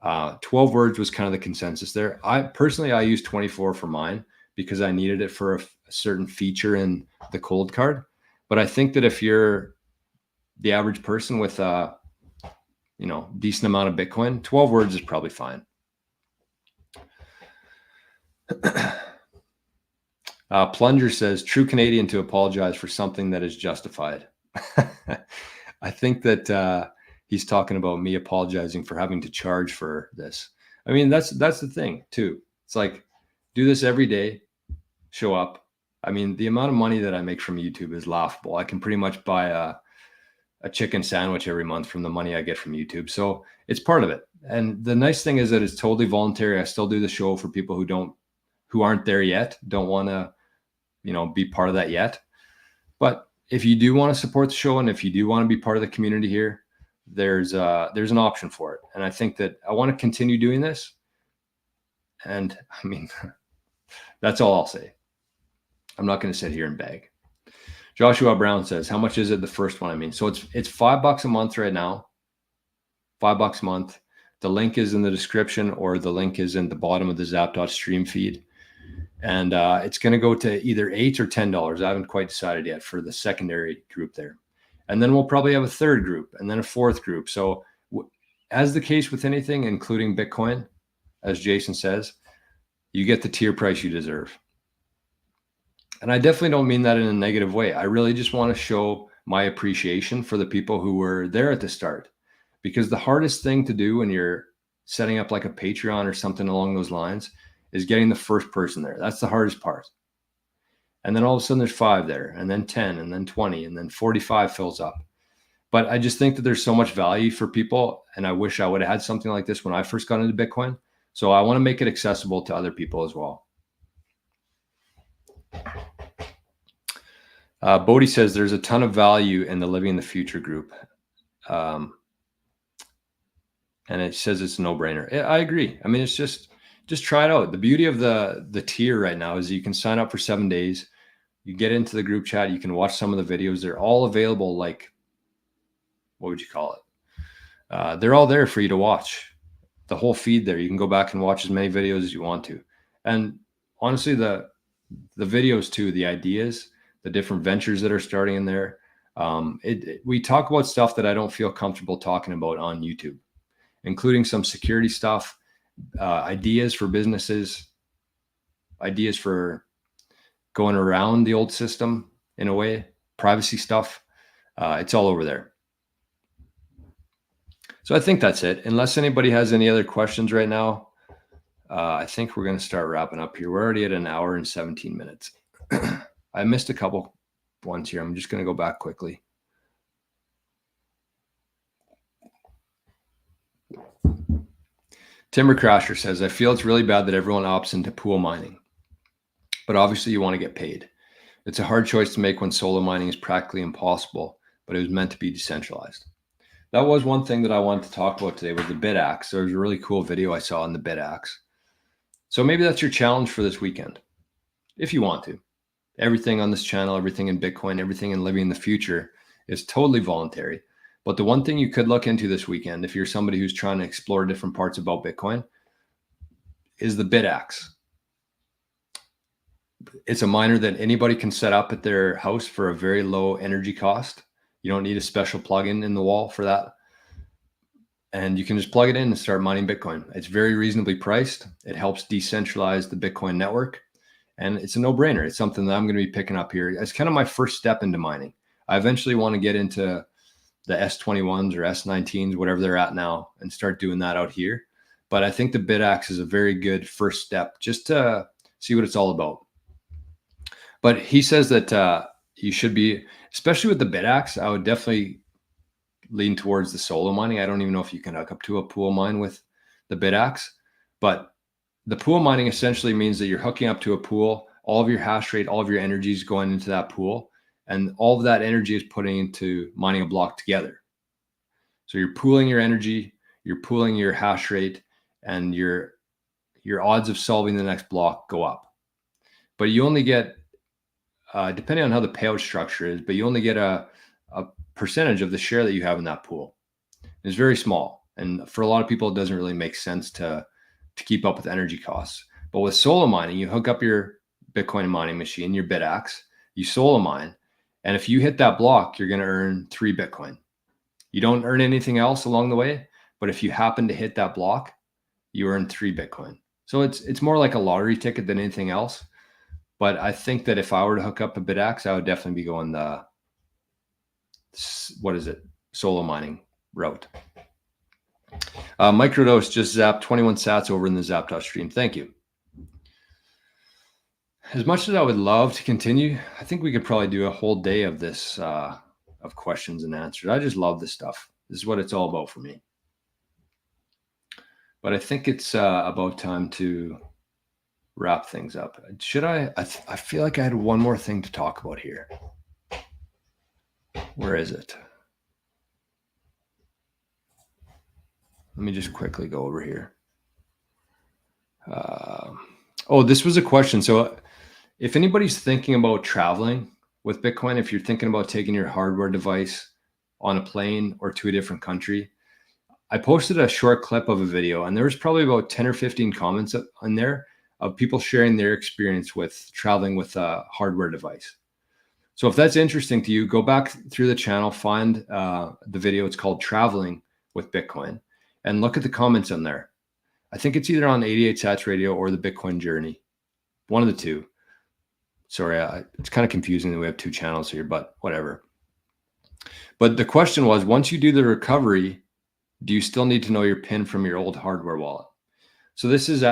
[SPEAKER 1] 12 words was kind of the consensus there. I personally use 24 for mine because I needed it for a certain feature in the cold card. But I think that if you're the average person with decent amount of Bitcoin, 12 words is probably fine. Plunger says, true Canadian to apologize for something that is justified. I think that he's talking about me apologizing for having to charge for this. I mean, that's the thing too. It's like, do this every day, show up. I mean, the amount of money that I make from YouTube is laughable. I can pretty much buy a chicken sandwich every month from the money I get from YouTube. So it's part of it. And the nice thing is that it's totally voluntary. I still do the show for people who aren't there yet, don't want to, be part of that yet. But if you do want to support the show and if you do want to be part of the community here, there's an option for it. And I think that I want to continue doing this. And I mean, that's all I'll say. I'm not going to sit here and beg. Joshua Brown says, how much is it? The first one, I mean, so it's $5 a month right now, $5 a month. The link is in the description, or the link is in the bottom of the Zap.stream feed. And it's going to go to either $8 or $10. I haven't quite decided yet for the secondary group there. And then we'll probably have a third group and then a fourth group. So as the case with anything, including Bitcoin, as Jason says, you get the tier price you deserve. And I definitely don't mean that in a negative way. I really just want to show my appreciation for the people who were there at the start. Because the hardest thing to do when you're setting up like a Patreon or something along those lines is getting the first person there. That's the hardest part. And then all of a sudden there's 5 there, and then 10, and then 20, and then 45 fills up. But I just think that there's so much value for people, and I wish I would have had something like this when I first got into Bitcoin. So I want to make it accessible to other people as well. Bodhi says there's a ton of value in the Living in the Future group. And it says it's a no-brainer. I agree. I mean, it's just try it out. The beauty of the tier right now is you can sign up for 7 days. You get into the group chat. You can watch some of the videos. They're all available. Like, what would you call it? They're all there for you to watch. The whole feed there. You can go back and watch as many videos as you want to. And honestly, the videos too, the ideas, the different ventures that are starting in there. We talk about stuff that I don't feel comfortable talking about on YouTube, including some security stuff, ideas for businesses, ideas for going around the old system in a way, privacy stuff. It's all over there. So I think that's it. Unless anybody has any other questions right now, I think we're going to start wrapping up here. We're already at 1 hour and 17 minutes. I missed a couple ones here. I'm just going to go back quickly. Timber Crasher says, I feel it's really bad that everyone opts into pool mining, but obviously you want to get paid. It's a hard choice to make when solo mining is practically impossible, but it was meant to be decentralized. That was one thing that I wanted to talk about today was the BitAxe. There was a really cool video I saw on the BitAxe. So maybe that's your challenge for this weekend, if you want to. Everything on this channel, everything in Bitcoin, everything in Living in the Future is totally voluntary. But the one thing you could look into this weekend, if you're somebody who's trying to explore different parts about Bitcoin, is the BitAxe. It's a miner that anybody can set up at their house for a very low energy cost. You don't need a special plugin in the wall for that. And you can just plug it in and start mining Bitcoin. It's very reasonably priced. It helps decentralize the Bitcoin network. And it's a no-brainer. It's something that I'm going to be picking up here. It's kind of my first step into mining. I eventually want to get into the S21s or S19s, whatever they're at now, and start doing that out here. But I think the BitAxe is a very good first step just to see what it's all about. But he says that you should be, especially with the BitAxe, I would definitely lean towards the solo mining. I don't even know if you can hook up to a pool mine with the BitAxe, but the pool mining essentially means that you're hooking up to a pool, all of your hash rate, all of your energy is going into that pool, and all of that energy is putting into mining a block together. So you're pooling your energy, you're pooling your hash rate, and your odds of solving the next block go up. But you only get, depending on how the payout structure is, but you only get a percentage of the share that you have in that pool. It's very small. And for a lot of people, it doesn't really make sense to keep up with energy costs. But with solo mining, you hook up your Bitcoin mining machine, your BitAxe, you solo mine, and if you hit that block, you're going to earn 3 Bitcoin. You don't earn anything else along the way, but if you happen to hit that block, you earn 3 Bitcoin. So it's more like a lottery ticket than anything else. But I think that if I were to hook up a Bidax, I would definitely be going the, what is it, solo mining route. Microdose just zapped 21 sats over in the Zap stream. Thank you. As much as I would love to continue, I think we could probably do a whole day of this, of questions and answers. I just love this stuff. This is what it's all about for me. But I think it's about time to wrap things up. Should I feel like I had one more thing to talk about here. Where is it? Let me just quickly go over here. Oh, this was a question. So if anybody's thinking about traveling with Bitcoin, if you're thinking about taking your hardware device on a plane or to a different country, I posted a short clip of a video, and there was probably about 10 or 15 comments on there of people sharing their experience with traveling with a hardware device. So if that's interesting to you, go back through the channel, find the video. It's called Traveling with Bitcoin, and look at the comments on there. I think it's either on 88 Sats Radio or the Bitcoin Journey, one of the two. Sorry, it's kind of confusing that we have two channels here, but whatever. But the question was, once you do the recovery, do you still need to know your PIN from your old hardware wallet? So this is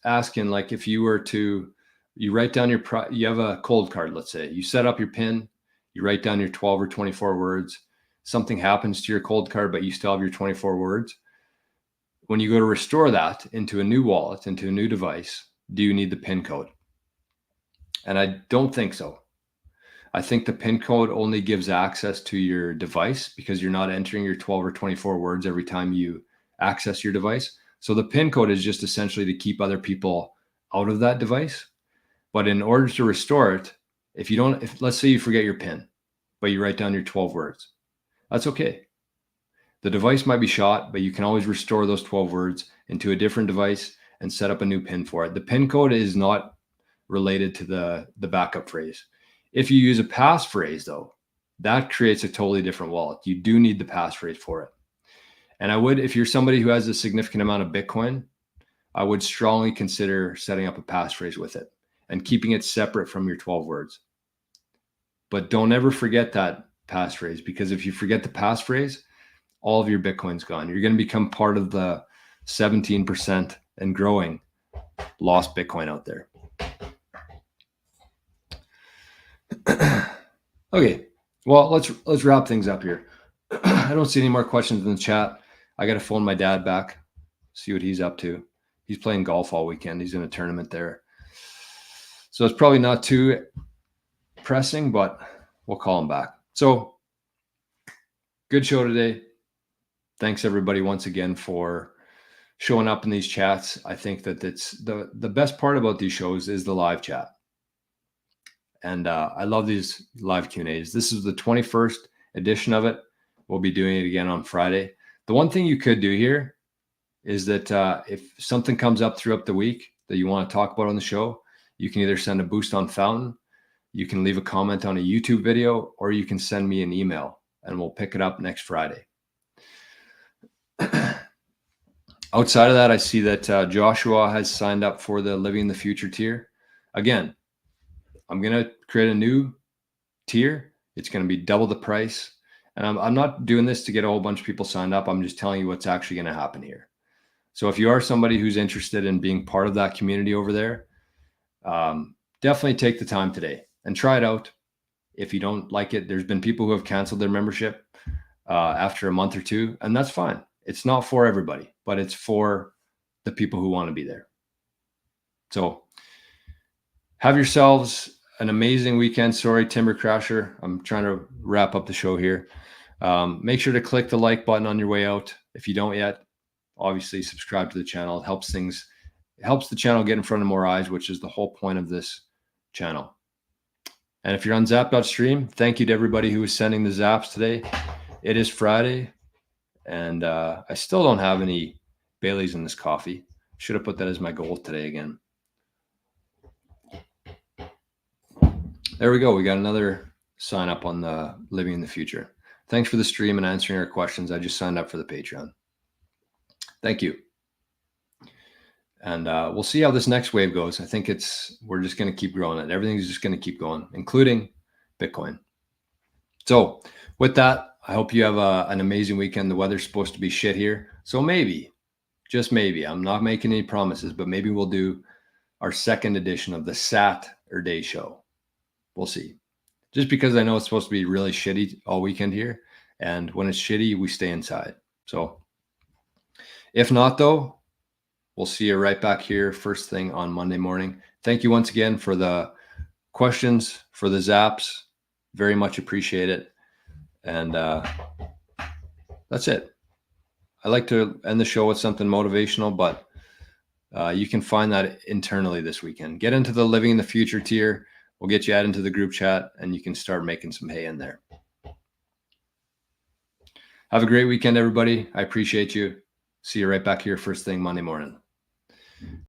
[SPEAKER 1] asking, like, if you were to, you write down you have a cold card, let's say, you set up your PIN, you write down your 12 or 24 words, something happens to your cold card, but you still have your 24 words. When you go to restore that into a new wallet, into a new device, do you need the PIN code? And I don't think so. I think the PIN code only gives access to your device because you're not entering your 12 or 24 words every time you access your device. So the PIN code is just essentially to keep other people out of that device. But in order to restore it, if let's say you forget your PIN, but you write down your 12 words, that's okay. The device might be shot, but you can always restore those 12 words into a different device and set up a new PIN for it. The PIN code is not related to the backup phrase. If you use a passphrase, though, that creates a totally different wallet. You do need the passphrase for it. And I would, if you're somebody who has a significant amount of Bitcoin, I would strongly consider setting up a passphrase with it and keeping it separate from your 12 words. But don't ever forget that passphrase, because if you forget the passphrase, all of your Bitcoin's gone. You're going to become part of the 17% and growing lost Bitcoin out there. Okay, well, let's wrap things up here. I don't see any more questions in the chat. I got to phone my dad back, see what he's up to. He's playing golf all weekend. He's in a tournament there. So it's probably not too pressing, but we'll call him back. So good show today. Thanks everybody once again for showing up in these chats. I think that it's the best part about these shows is the live chat. And I love these live Q&As. This is the 21st edition of it. We'll be doing it again on Friday. The one thing you could do here is that if something comes up throughout the week that you want to talk about on the show, you can either send a boost on Fountain, you can leave a comment on a YouTube video, or you can send me an email and we'll pick it up next Friday. Outside of that, I see that Joshua has signed up for the Living the Future tier. Again, I'm going to create a new tier. It's going to be double the price. And I'm not doing this to get a whole bunch of people signed up. I'm just telling you what's actually going to happen here. So if you are somebody who's interested in being part of that community over there, definitely take the time today and try it out. If you don't like it, there's been people who have canceled their membership after a month or two, and that's fine. It's not for everybody, but it's for the people who want to be there. So have yourselves an amazing weekend. Sorry, Timber Crasher. I'm trying to wrap up the show here. Make sure to click the like button on your way out. If you don't yet, obviously subscribe to the channel. It helps the channel get in front of more eyes, which is the whole point of this channel. And if you're on Zap.stream, thank you to everybody who was sending the zaps today. It is Friday, and I still don't have any Baileys in this coffee. Should have put that as my goal today again. There we go. We got another sign up on the Living in the Future. Thanks for the stream and answering our questions. I just signed up for the Patreon. Thank you. And we'll see how this next wave goes. I think we're just going to keep growing it. Everything's just going to keep going, including Bitcoin. So with that, I hope you have an amazing weekend. The weather's supposed to be shit here. So maybe, just maybe, I'm not making any promises, but maybe we'll do our second edition of the Saturday show. We'll see. Just because I know it's supposed to be really shitty all weekend here. And when it's shitty, we stay inside. So if not, though, we'll see you right back here first thing on Monday morning. Thank you once again for the questions, for the zaps. Very much appreciate it. And that's it. I like to end the show with something motivational, but you can find that internally this weekend. Get into the Living in the Future tier. We'll get you out into the group chat, and you can start making some hay in there. Have a great weekend, everybody. I appreciate you. See you right back here first thing Monday morning.